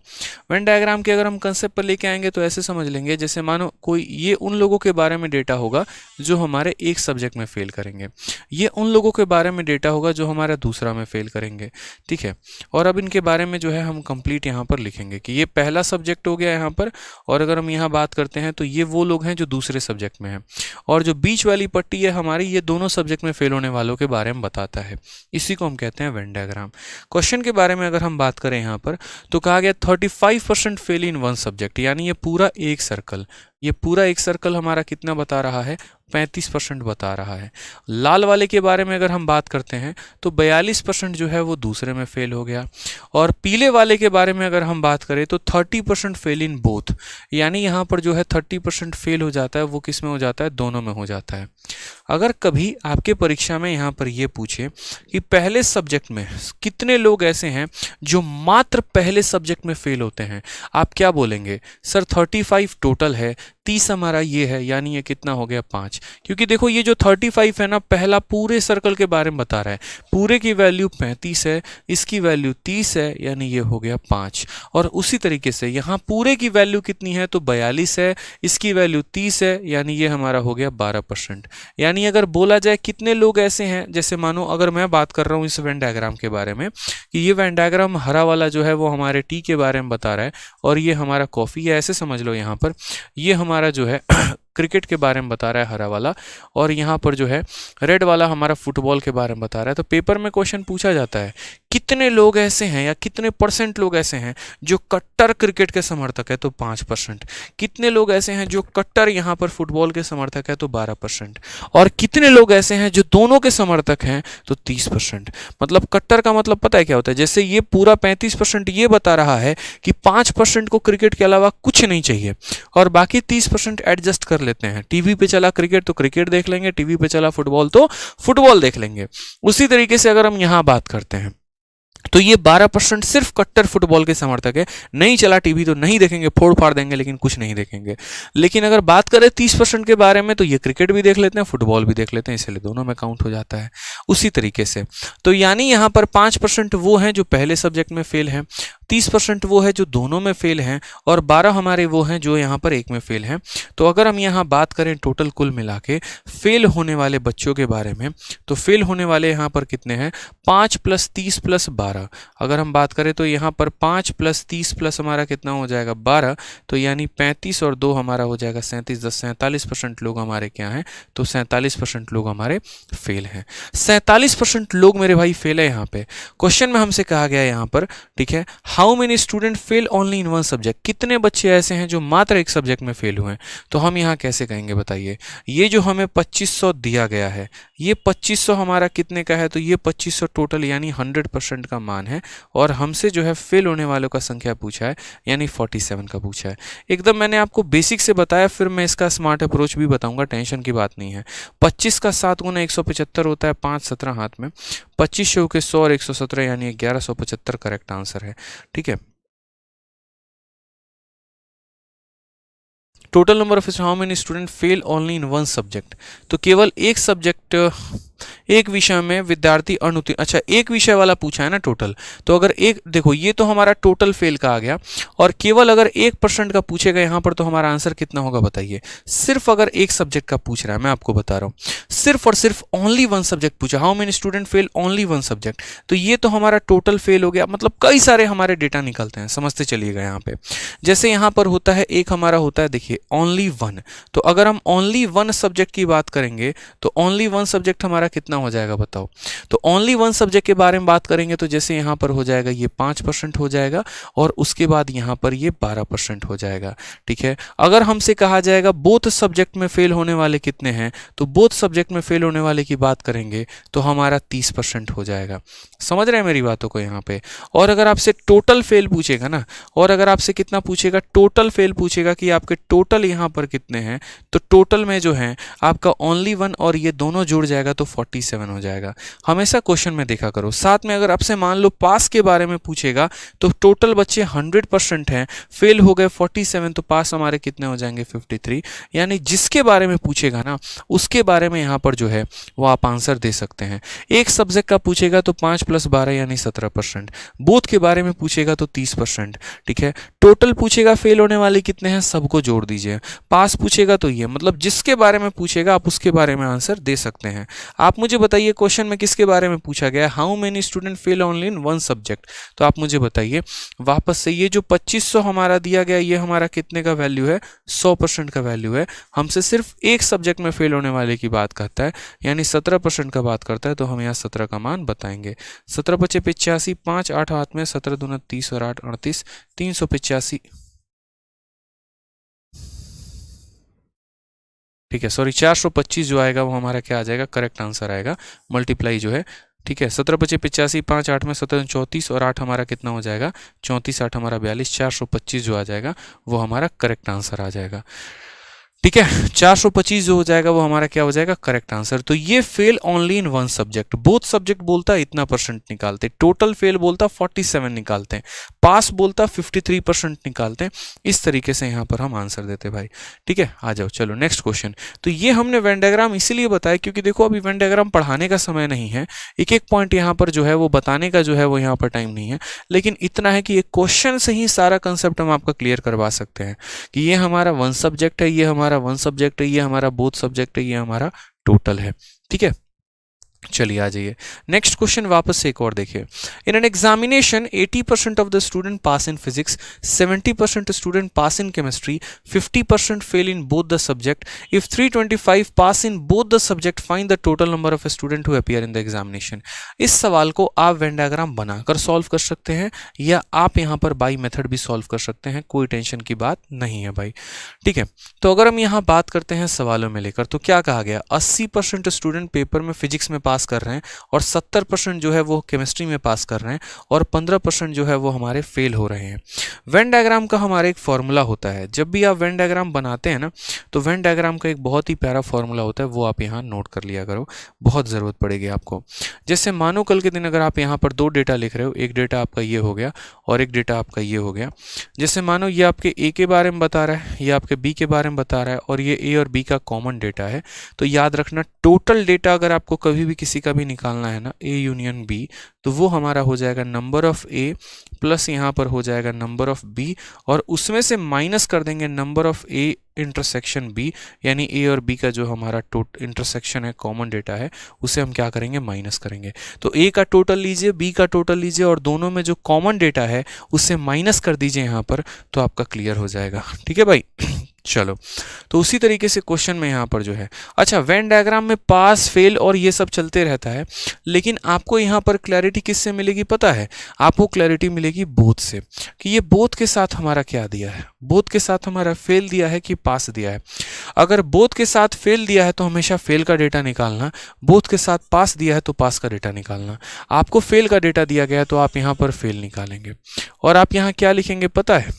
वेन डायग्राम के अगर हम कंसेप्ट पर लेके आएंगे तो ऐसे समझ लेंगे, जैसे मानो कोई, ये उन लोगों के बारे में डेटा होगा जो हमारे एक सब्जेक्ट में फेल करेंगे, ये उन लोगों के बारे में डेटा होगा जो हमारा दूसरा में फेल करेंगे। ठीक है, और अब इनके बारे में जो है हम कंप्लीट यहाँ पर लिखेंगे कि ये पहला सब्जेक्ट हो गया यहाँ पर, और अगर हम यहाँ बात करते हैं तो ये वो लोग हैं जो दूसरे सब्जेक्ट में हैं, और जो बीच वाली पट्टी है हमारी, ये दोनों सब्जेक्ट में फेल होने वालों के बारे में बताता है। इसी को हम कहते हैं वेन डायग्राम। क्वेश्चन के बारे में अगर हम बात करें यहाँ पर तो कहा गया 35% फेल इन वन सब्जेक्ट, यानी ये पूरा एक सर्कल ये पूरा एक सर्कल हमारा कितना बता रहा है, 35% बता रहा है। लाल वाले के बारे में अगर हम बात करते हैं तो 42% जो है वो दूसरे में फेल हो गया। और पीले वाले के बारे में अगर हम बात करें तो 30% फेल इन बोथ, यानी यहाँ पर जो है 30% फेल हो जाता है, वो किस में हो जाता है, दोनों में हो जाता है। अगर कभी आपके परीक्षा में यहाँ पर ये पूछे कि पहले सब्जेक्ट में कितने लोग ऐसे हैं जो मात्र पहले सब्जेक्ट में फेल होते हैं, आप क्या बोलेंगे, सर 35 टोटल है, 30 हमारा ये है, यानी ये कितना हो गया, 5। क्योंकि देखो ये जो 35 है ना, पहला पूरे सर्कल के बारे में बता रहा है, पूरे की वैल्यू 35 है, इसकी वैल्यू 30 है, यानी ये हो गया 5। और उसी तरीके से यहाँ पूरे की वैल्यू कितनी है, तो 42 है, इसकी वैल्यू 30 है, यानी ये हमारा हो गया 12%। यानी अगर बोला जाए कितने लोग ऐसे हैं, जैसे मानो अगर मैं बात कर रहा हूँ इस वेन डायग्राम के बारे में कि ये वेन डायग्राम हरा वाला जो है वो हमारे टी के बारे में बता रहा है और ये हमारा कॉफ़ी है, ऐसे समझ लो। यहाँ पर ये हमारा जो है क्रिकेट के बारे में बता रहा है हरा वाला, और यहाँ पर जो है रेड वाला हमारा फुटबॉल के बारे में बता रहा है। तो पेपर में क्वेश्चन पूछा जाता है कितने लोग ऐसे हैं या कितने % लोग ऐसे हैं जो कट्टर क्रिकेट के समर्थक है, तो 5%। कितने लोग ऐसे हैं जो कट्टर यहाँ पर फुटबॉल के समर्थक है, तो 12%। और कितने लोग ऐसे हैं जो दोनों के समर्थक हैं, तो 30%। मतलब कट्टर का मतलब पता है क्या होता है, जैसे ये पूरा 35% ये बता रहा है कि 5% को क्रिकेट के अलावा कुछ नहीं चाहिए और बाकी 30% एडजस्ट कर लेते हैं। टीवी पे चला क्रिकेट तो क्रिकेट देख लेंगे, टीवी पे चला फुटबॉल तो फुटबॉल देख लेंगे। उसी तरीके से अगर हम यहां बात करते हैं तो ये 12% सिर्फ कट्टर फुटबॉल के समर्थक है, नहीं चला टीवी तो नहीं देखेंगे, फोड़ फाड़ देंगे लेकिन कुछ नहीं देखेंगे। लेकिन अगर बात करें 30% के बारे में तो ये क्रिकेट भी देख लेते हैं, फुटबॉल भी देख लेते हैं, इसलिए दोनों में काउंट हो जाता है। उसी तरीके से तो यानी यहाँ पर 5% वो हैं जो पहले सब्जेक्ट में फेल हैं, 30% वो है जो दोनों में फेल हैं, और 12 हमारे वो हैं जो यहाँ पर एक में फेल हैं। तो अगर हम यहाँ बात करें टोटल कुल मिला के फेल होने वाले बच्चों के बारे में, तो फेल होने वाले यहाँ पर कितने हैं, 5 + 30 + 12। अगर हम बात करें तो यहाँ पर 5 + 30 + हमारा कितना हो जाएगा, 12। तो यानी 35 और 2 हमारा हो जाएगा 37, 10 47% लोग हमारे क्या हैं, तो 47% लोग हमारे फेल हैं। 47% लोग मेरे भाई फेल है। यहाँ पे क्वेश्चन में हमसे कहा गया यहाँ पर, ठीक है, how many student fail only in one subject, कितने बच्चे ऐसे हैं जो मात्र एक सब्जेक्ट में फेल हुए हैं। तो हम यहाँ कैसे कहेंगे बताइए, ये जो हमें 2500 दिया गया है, ये 2500 हमारा कितने का है, तो ये 2500 टोटल यानी 100% का मान है, और हमसे जो है फेल होने वालों का संख्या पूछा है यानी 47 का पूछा है। एकदम मैंने आपको बेसिक से बताया, फिर मैं इसका स्मार्ट अप्रोच भी बताऊंगा, टेंशन की बात नहीं है। 25 का 7 गुना 175 होता है, 5 17 हाथ में, 25 के 100 और 117 यानी 1175 करेक्ट आंसर है। ठीक है, total number of how many student fail only in one subject, तो केवल एक सब्जेक्ट, एक विषय में विद्यार्थी अनुत्तीर्ण, अच्छा एक विषय वाला पूछा है ना टोटल, तो अगर एक देखो ये तो हमारा टोटल फेल का आ गया, और केवल अगर 1% का पूछेगा यहाँ पर तो हमारा आंसर कितना होगा बताइए। सिर्फ अगर एक सब्जेक्ट का पूछ रहा है, मैं आपको बता रहा हूँ, सिर्फ और सिर्फ ओनली वन सब्जेक्ट पूछा, how many student fail only one subject, तो ये तो हमारा टोटल फेल हो गया। मतलब कई सारे हमारे डेटा निकलते हैं, समझते चलिएगा। यहाँ पे जैसे यहाँ पर होता है, एक हमारा होता है देखिए ओनली वन, तो अगर हम ओनली वन सब्जेक्ट की बात करेंगे तो ओनली वन सब्जेक्ट हमारा कितना हो जाएगा बताओ। तो ओनली वन सब्जेक्ट के बारे में बात करेंगे तो जैसे यहाँ पर हो जाएगा ये 5% हो जाएगा, और उसके बाद यहाँ पर ये 12% हो जाएगा। ठीक है, अगर हमसे कहा जाएगा बोथ सब्जेक्ट में फेल होने वाले कितने हैं, तो बोथ सब्जेक्ट में फेल होने वाले की बात करेंगे तो हमारा 30% हो जाएगा। समझ रहे हैं मेरी बातों को यहाँ पे। और अगर आपसे टोटल फेल पूछेगा ना, और अगर आपसे कितना पूछेगा, टोटल फेल पूछेगा कि आपके टोटल यहाँ पर कितने हैं, तो टोटल में जो है आपका ओनली वन और ये दोनों जुड़ जाएगा तो 47 हो जाएगा। हमेशा क्वेश्चन में देखा करो। साथ में अगर आपसे मान लो पास के बारे में पूछेगा तो टोटल बच्चे 100% हैं, फेल हो गए 47, तो पास हमारे कितने हो जाएंगे 53। यानी जिसके बारे में पूछेगा ना उसके बारे में यहाँ पर जो है वो आप आंसर दे सकते हैं। एक सब्जेक्ट का पूछेगा तो 5 + 12 यानी 17%, बोथ के बारे में पूछेगा तो 30%। ठीक है, टोटल पूछेगा फेल होने वाले कितने हैं सबको जोड़ दीजिए, पास पूछेगा तो ये, मतलब जिसके बारे में पूछेगा आप उसके बारे में आंसर दे सकते हैं। आप मुझे बताइए क्वेश्चन में किसके बारे में पूछा गया, how many student fail only in one subject, तो आप मुझे बताइए वापस से। ये जो 2500 हमारा दिया गया ये हमारा कितने का वैल्यू है, 100% का वैल्यू है। हमसे सिर्फ एक सब्जेक्ट में फेल होने वाले की बात करता है यानी 17% का बात करता है, तो हम यहाँ 17 का मान बताएंगे। 17 × 5 = 85, 5 8 हाथ में, 17 दूना 30 और 8 38, 385। ठीक है, सॉरी 425 जो आएगा वो हमारा क्या आ जाएगा, करेक्ट आंसर आएगा, मल्टीप्लाई जो है। ठीक है, 17 × 5 = 85, 5 8 में 17 34 और 8 हमारा कितना हो जाएगा, 34 8 हमारा 42, 425 जो आ जाएगा वो हमारा करेक्ट आंसर आ जाएगा। ठीक है, 425 जो हो जाएगा वो हमारा क्या हो जाएगा, करेक्ट आंसर। तो ये fail only in one subject, both subject बोलता है इतना परसेंट निकालते, टोटल फेल बोलता 47 निकालते हैं, पास बोलता 53% निकालते हैं। इस तरीके से यहाँ पर हम आंसर देते भाई। ठीक है, आ जाओ, चलो नेक्स्ट क्वेश्चन। तो ये हमने वेन डायग्राम इसीलिए बताया क्योंकि देखो अभी वेन डायग्राम पढ़ाने का समय नहीं है, एक एक पॉइंट यहाँ पर जो है वो बताने का जो है वो यहाँ पर टाइम नहीं है, लेकिन इतना है कि एक क्वेश्चन से ही सारा कंसेप्ट हम आपका क्लियर करवा सकते हैं कि ये हमारा वन सब्जेक्ट है, ये हमारा वन सब्जेक्ट है, ये हमारा बोथ सब्जेक्ट है, ये हमारा टोटल है। ठीक है, चलिए आ जाइए नेक्स्ट क्वेश्चन, वापस से एक और देखिए। In an examination 80% of the student pass in physics, 70% student pass in chemistry, 50% fail in both the subject. If 325 pass in both the subject, find the total number of student who appear in the examination. इस सवाल को आप Venn diagram बनाकर solve कर सकते हैं या आप यहाँ पर बाई मेथड भी सॉल्व कर सकते हैं, कोई टेंशन की बात नहीं है भाई। ठीक है, तो अगर हम यहाँ बात करते हैं सवालों में लेकर, तो क्या कहा गया, 80% स्टूडेंट पेपर में फिजिक्स में पास कर रहे हैं और 70% जो है वो केमिस्ट्री में पास कर रहे हैं और 15% जो है वो हमारे फेल हो रहे हैं। वेन डायग्राम का हमारा एक फॉर्मूला होता है, जब भी आप वेन डायग्राम बनाते हैं ना, तो वेन डायग्राम का एक बहुत ही प्यारा फॉर्मूला होता है, वो आप यहाँ नोट कर लिया करो, बहुत ज़रूरत पड़ेगी आपको। जैसे मानो कल के दिन अगर आप यहाँ पर 2 डेटा लिख रहे हो, एक डेटा आपका ये हो गया और एक डेटा आपका ये हो गया। जैसे मानो ये आपके ए के बारे में बता रहा है, ये आपके बी के बारे में बता रहा है और ये ए और बी का कॉमन डेटा है, तो याद रखना टोटल डेटा अगर आपको कभी भी किसी का भी निकालना है ना, ए यूनियन बी, तो वो हमारा हो जाएगा नंबर ऑफ ए प्लस यहाँ पर हो जाएगा नंबर ऑफ बी और उसमें से माइनस कर देंगे number of A intersection B, यानी ए और बी का जो हमारा इंटरसेक्शन है, कॉमन डेटा है, उसे हम क्या करेंगे, माइनस करेंगे। तो ए का टोटल लीजिए, बी का टोटल लीजिए और दोनों में जो कॉमन डेटा है उससे माइनस कर दीजिए यहाँ पर, तो आपका क्लियर हो जाएगा। ठीक है भाई चलो, तो उसी तरीके से क्वेश्चन में यहाँ पर जो है, अच्छा वेन डायग्राम में पास फेल और ये सब चलते रहता है, लेकिन आपको यहाँ पर क्लैरिटी किससे मिलेगी पता है, आपको क्लैरिटी मिलेगी बोथ से, कि ये बोथ के साथ हमारा क्या दिया है, बोथ के साथ हमारा फेल दिया है कि पास दिया है। अगर बोथ के साथ फेल दिया है तो हमेशा फेल का डेटा निकालना, बोथ के साथ पास दिया है तो पास का डेटा निकालना। आपको फेल का डेटा दिया गया है तो आप यहाँ पर फेल निकालेंगे और आप यहाँ क्या लिखेंगे पता है,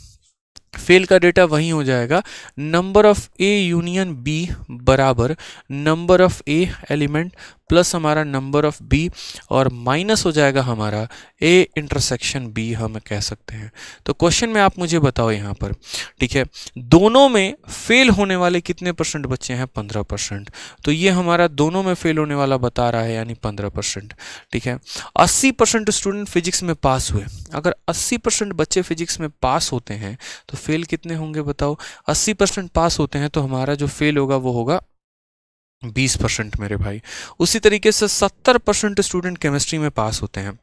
फेल का डेटा वही हो जाएगा, number of A union B बराबर number of A element plus हमारा नंबर ऑफ बी और माइनस हो जाएगा हमारा ए इंटरसेक्शन बी, हम कह सकते हैं। तो क्वेश्चन में आप मुझे बताओ यहाँ पर, ठीक है, दोनों में फेल होने वाले कितने परसेंट बच्चे हैं, 15%। तो ये हमारा दोनों में फेल होने वाला बता रहा है, यानी 15%। ठीक है, 80% स्टूडेंट फिजिक्स में पास हुए, अगर 80% बच्चे फिजिक्स में पास होते हैं तो फेल कितने होंगे बताओ, 80% पास होते हैं तो हमारा जो फेल होगा वो होगा 20% मेरे भाई। उसी तरीके से 70% स्टूडेंट केमिस्ट्री में पास होते हैं,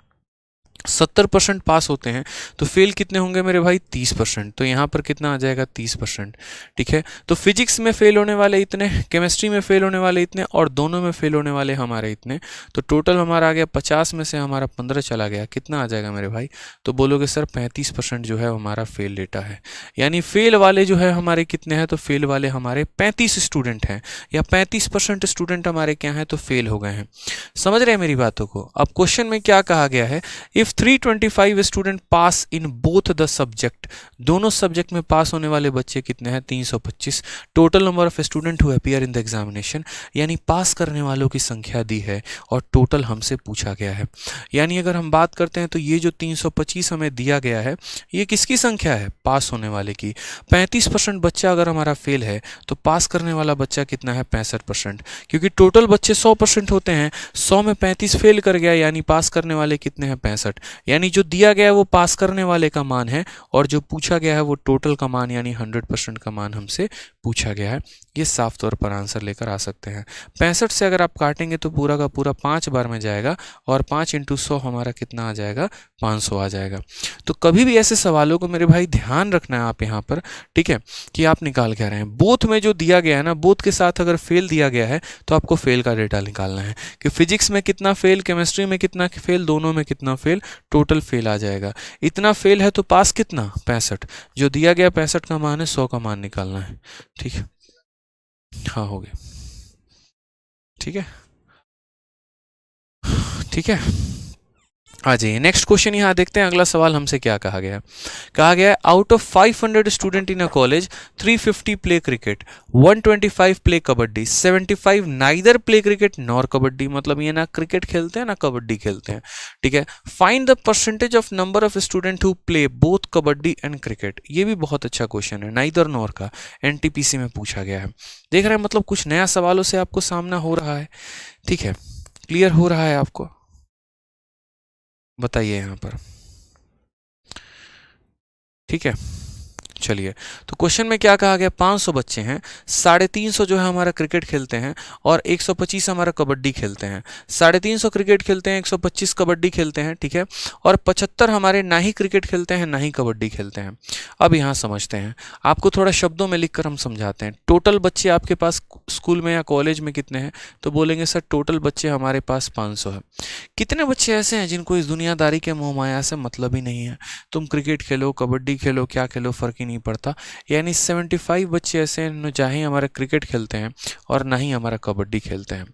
70% पास होते हैं तो फेल कितने होंगे मेरे भाई, 30%। तो यहाँ पर कितना आ जाएगा, 30%। ठीक है, तो फिजिक्स में फेल होने वाले इतने, केमिस्ट्री में फेल होने वाले इतने और दोनों में फेल होने वाले हमारे इतने, तो टोटल हमारा आ गया 50 में से हमारा 15 चला गया, कितना आ जाएगा मेरे भाई, तो बोलोगे सर 35% जो है हमारा फेल डेटा है। यानी फेल वाले जो है हमारे कितने हैं, तो फेल वाले हमारे 35 स्टूडेंट हैं, या 35% स्टूडेंट हमारे क्या हैं, तो फेल हो गए हैं। समझ रहे हैं मेरी बातों को। अब क्वेश्चन में क्या कहा गया है, if 325 student pass in both the subject, दोनों सब्जेक्ट में पास होने वाले बच्चे कितने हैं, 325। Total number of student who appear in the examination, यानी पास करने वालों की संख्या दी है और टोटल हमसे पूछा गया है। यानी अगर हम बात करते हैं तो ये जो 325 हमें दिया गया है, ये किसकी संख्या है, पास होने वाले की। 35% बच्चा अगर हमारा फेल है तो पास करने वाला बच्चा कितना है, 65%। क्योंकि टोटल बच्चे 100% होते हैं, 100 में 35 फेल कर गया, यानी पास करने वाले कितने हैं, 65। यानी जो दिया गया है वो पास करने वाले का मान है और जो पूछा गया है वो टोटल का मान, यानी 100% का मान हमसे पूछा गया है। ये साफ तौर पर आंसर लेकर आ सकते हैं। 65 से अगर आप काटेंगे तो पूरा का पूरा 5 बार में जाएगा और 5 × 100 हमारा कितना आ जाएगा, 500 आ जाएगा। तो कभी भी ऐसे सवालों को मेरे भाई ध्यान रखना है आप यहाँ पर, ठीक है, कि आप निकाल क्या रहे हैं। बोथ में जो दिया गया है ना, बोथ के साथ अगर फेल दिया गया है तो आपको फेल का डेटा निकालना है कि फिजिक्स में कितना फेल, केमिस्ट्री में कितना फेल, दोनों में कितना फेल, टोटल फेल आ जाएगा। इतना फेल है तो पास कितना, 65। जो दिया गया 65 का मान है, 100 का मान निकालना है। ठीक है। हाँ हो गया, ठीक है, ठीक है। आ जाइए नेक्स्ट क्वेश्चन यहाँ देखते हैं। अगला सवाल हमसे क्या कहा गया है? कहा गया है out of 500 student in a college 350 play cricket, 125 play kabaddi, 75 neither play cricket nor kabaddi, मतलब ये ना क्रिकेट खेलते हैं ना कबड्डी खेलते हैं, ठीक है। Find the percentage of number of student who play both kabaddi and cricket. ये भी बहुत अच्छा क्वेश्चन है, नाइदर नॉर का एनटीपीसी में पूछा गया है। देख रहे हैं, मतलब कुछ नया सवालों से आपको सामना हो रहा है, ठीक है, क्लियर हो रहा है आपको? बताइए यहाँ पर, ठीक है। चलिए, तो क्वेश्चन में क्या कहा गया? 500 बच्चे हैं, 350 जो है हमारा क्रिकेट खेलते हैं और 125 हमारा कबड्डी खेलते हैं। 350 क्रिकेट खेलते हैं, 125 कबड्डी खेलते हैं, ठीक है, और 75 हमारे ना ही क्रिकेट खेलते हैं ना ही कबड्डी खेलते हैं। अब यहाँ समझते हैं, आपको थोड़ा शब्दों में लिखकर हम समझाते हैं। टोटल बच्चे आपके पास स्कूल में या कॉलेज में कितने हैं? तो बोलेंगे सर टोटल बच्चे हमारे पास 500 है। कितने बच्चे ऐसे हैं जिनको इस दुनियादारी के मोह माया से मतलब ही नहीं है? तुम क्रिकेट खेलो, कबड्डी खेलो, क्या खेलो, फर्क ही नहीं पड़ता। यानी 75 बच्चे ऐसे हैं जो ही हमारा क्रिकेट खेलते हैं और ना ही हमारा कबड्डी खेलते हैं।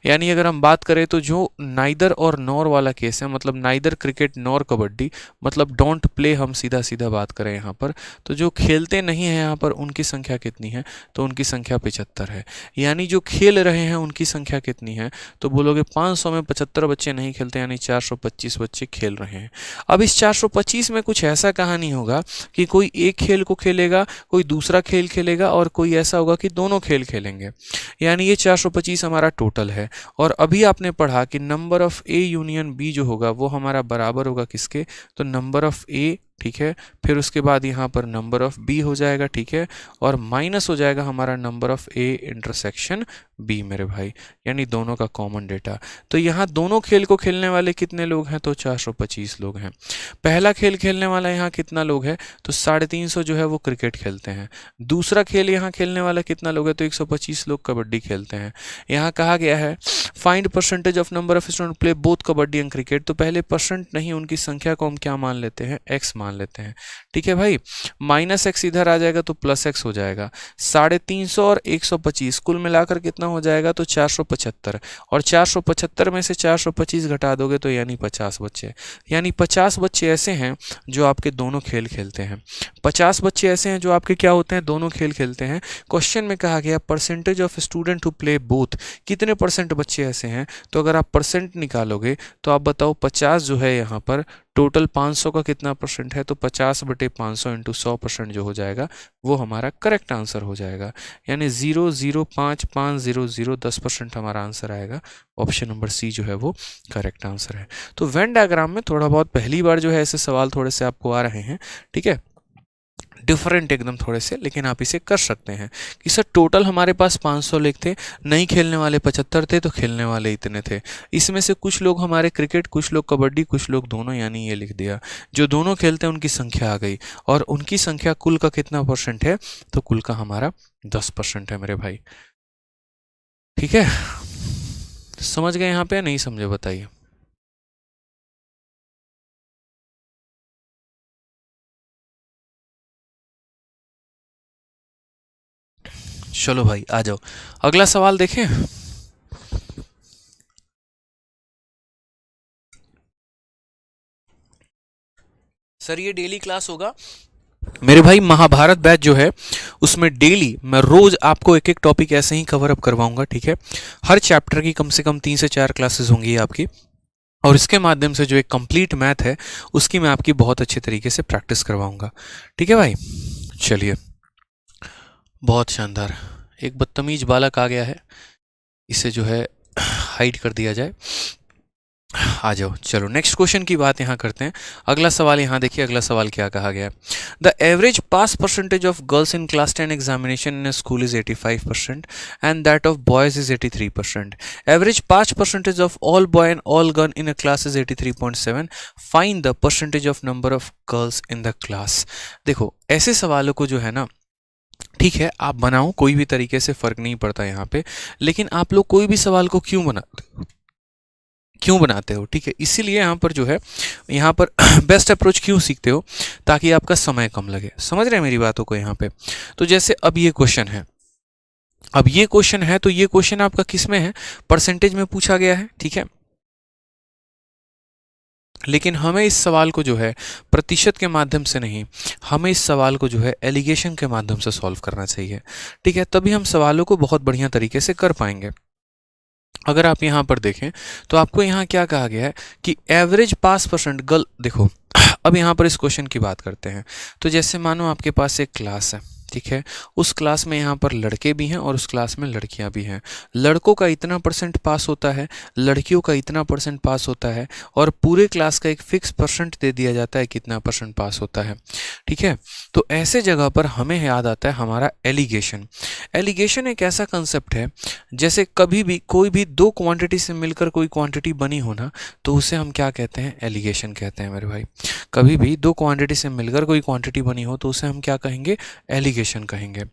यानी अगर हम बात करें तो जो नाइदर और नॉर वाला केस है, मतलब नाइदर क्रिकेट नॉर कबड्डी, मतलब डोंट प्ले, हम सीधा सीधा बात करें यहाँ पर, तो जो खेलते नहीं हैं यहाँ पर उनकी संख्या कितनी है? तो उनकी संख्या 75 है। यानी जो खेल रहे हैं उनकी संख्या कितनी है? तो बोलोगे 500 में 75 बच्चे नहीं खेलते, यानी 425 बच्चे खेल रहे हैं। अब इस 425 में कुछ ऐसा कहानी होगा कि कोई एक खेल को खेलेगा, कोई दूसरा खेल खेलेगा, और कोई ऐसा होगा कि दोनों खेल खेलेंगे। यानी ये 425 हमारा टोटल है। और अभी आपने पढ़ा कि number of A union B जो होगा वो हमारा बराबर होगा किसके? तो नंबर ऑफ ए, ठीक है, फिर उसके बाद यहाँ पर नंबर ऑफ बी हो जाएगा, ठीक है, और माइनस हो जाएगा हमारा number of A intersection B मेरे भाई, यानी दोनों का कॉमन डेटा। तो यहाँ दोनों खेल को खेलने वाले कितने लोग हैं? तो 425 लोग हैं। पहला खेल खेलने वाला यहाँ कितना लोग है? तो 350 जो है वो क्रिकेट खेलते हैं। दूसरा खेल यहाँ खेलने वाला कितना लोग है? तो 125 लोग कबड्डी खेलते हैं। यहाँ कहा गया है find percentage of number of student play both kabaddi and cricket. तो पहले परसेंट नहीं, उनकी संख्या को हम क्या मान लेते हैं? एक्स मान लेते हैं, ठीक है भाई। माइनस एक्स इधर आ जाएगा तो प्लस एक्स हो जाएगा। 350 और 125 कुल मिलाकर कितना हो जाएगा? तो 475, और 475 में से 425 घटा दोगे तो यानी 50 बच्चे। यानी 50 बच्चे ऐसे हैं जो आपके दोनों खेल खेलते हैं। 50 बच्चे ऐसे हैं जो आपके क्या होते हैं? दोनों खेल खेलते हैं। क्वेश्चन में कहा गया percentage of student who play both, कितने परसेंट बच्चे ऐसे हैं? तो अगर आप परसेंट निकालोगे तो आप बताओ 50 जो है यहाँ पर, टोटल 500 का कितना परसेंट है? तो 50/500 इंटू 100% जो हो जाएगा वो हमारा करेक्ट आंसर हो जाएगा। यानी 0.05500 10% हमारा आंसर आएगा। ऑप्शन नंबर सी जो है वो करेक्ट आंसर है। तो वेन डायग्राम में थोड़ा बहुत पहली बार जो है ऐसे सवाल थोड़े से आपको आ रहे हैं, ठीक है, डिफरेंट एकदम थोड़े से, लेकिन आप इसे कर सकते हैं कि सर टोटल हमारे पास 500 लोग थे, नहीं खेलने वाले 75 थे, तो खेलने वाले इतने थे। इसमें से कुछ लोग हमारे क्रिकेट, कुछ लोग कबड्डी, कुछ लोग दोनों, यानी ये लिख दिया। जो दोनों खेलते हैं उनकी संख्या आ गई, और उनकी संख्या कुल का कितना परसेंट है? तो कुल का हमारा 10% है मेरे भाई, ठीक है। समझ गए यहाँ पे? नहीं समझे बताइए। चलो भाई आ जाओ, अगला सवाल देखें। सर ये डेली क्लास होगा मेरे भाई। महाभारत बैच जो है उसमें डेली मैं रोज आपको एक एक टॉपिक ऐसे ही कवर अप करवाऊंगा, ठीक है। हर चैप्टर की कम से कम 3 से 4 क्लासेस होंगी आपकी, और इसके माध्यम से जो एक कंप्लीट मैथ है उसकी मैं आपकी बहुत अच्छे तरीके से प्रैक्टिस करवाऊंगा, ठीक है भाई। चलिए, बहुत शानदार। एक बदतमीज बालक आ गया है, इसे जो है हाइड कर दिया जाए। आ जाओ, चलो नेक्स्ट क्वेश्चन की बात यहाँ करते हैं। अगला सवाल यहाँ देखिए, अगला सवाल क्या कहा गया है? The average pass percentage of girls in class 10 examination in school is 85% and that of boys is 83%. Average pass percentage of all boy and all girl in a class is 83.7. Find the percentage of number of girls in the class. देखो ऐसे सवालों को जो है ना, ठीक है, आप बनाओ कोई भी तरीके से, फर्क नहीं पड़ता यहाँ पे, लेकिन आप लोग कोई भी सवाल को क्यों बनाते हो, ठीक है, इसीलिए यहाँ पर जो है, यहाँ पर बेस्ट अप्रोच क्यों सीखते हो? ताकि आपका समय कम लगे। समझ रहे हैं मेरी बातों को यहाँ पे? तो जैसे अब ये क्वेश्चन है, अब ये क्वेश्चन है तो ये क्वेश्चन आपका किस में है, परसेंटेज में पूछा गया है, ठीक है। लेकिन हमें इस सवाल को जो है प्रतिशत के माध्यम से नहीं, हमें इस सवाल को जो है एलिगेशन के माध्यम से सॉल्व करना चाहिए, ठीक है। तभी हम सवालों को बहुत बढ़िया तरीके से कर पाएंगे। अगर आप यहाँ पर देखें तो आपको यहाँ क्या कहा गया है कि एवरेज पास परसेंट गर्ल, देखो अब यहाँ पर इस क्वेश्चन की बात करते हैं। तो जैसे मानो आपके पास एक क्लास है, ठीक है, उस क्लास में यहाँ पर लड़के भी हैं और उस क्लास में लड़कियाँ भी हैं। लड़कों का इतना परसेंट पास होता है, लड़कियों का इतना परसेंट पास होता है, और पूरे क्लास का एक फिक्स परसेंट दे दिया जाता है कितना परसेंट पास होता है, ठीक है। तो ऐसे जगह पर हमें याद आता है हमारा एलिगेशन। एलिगेशन एक ऐसा कंसेप्ट है, जैसे कभी भी कोई भी दो क्वांटिटी से मिलकर कोई क्वांटिटी बनी हो ना, तो उसे हम क्या कहते हैं, एलिगेशन कहते हैं मेरे भाई। कभी भी दो क्वांटिटी से मिलकर कोई क्वांटिटी बनी हो तो उसे हम क्या कहेंगे, एलिगेशन कहेंगे,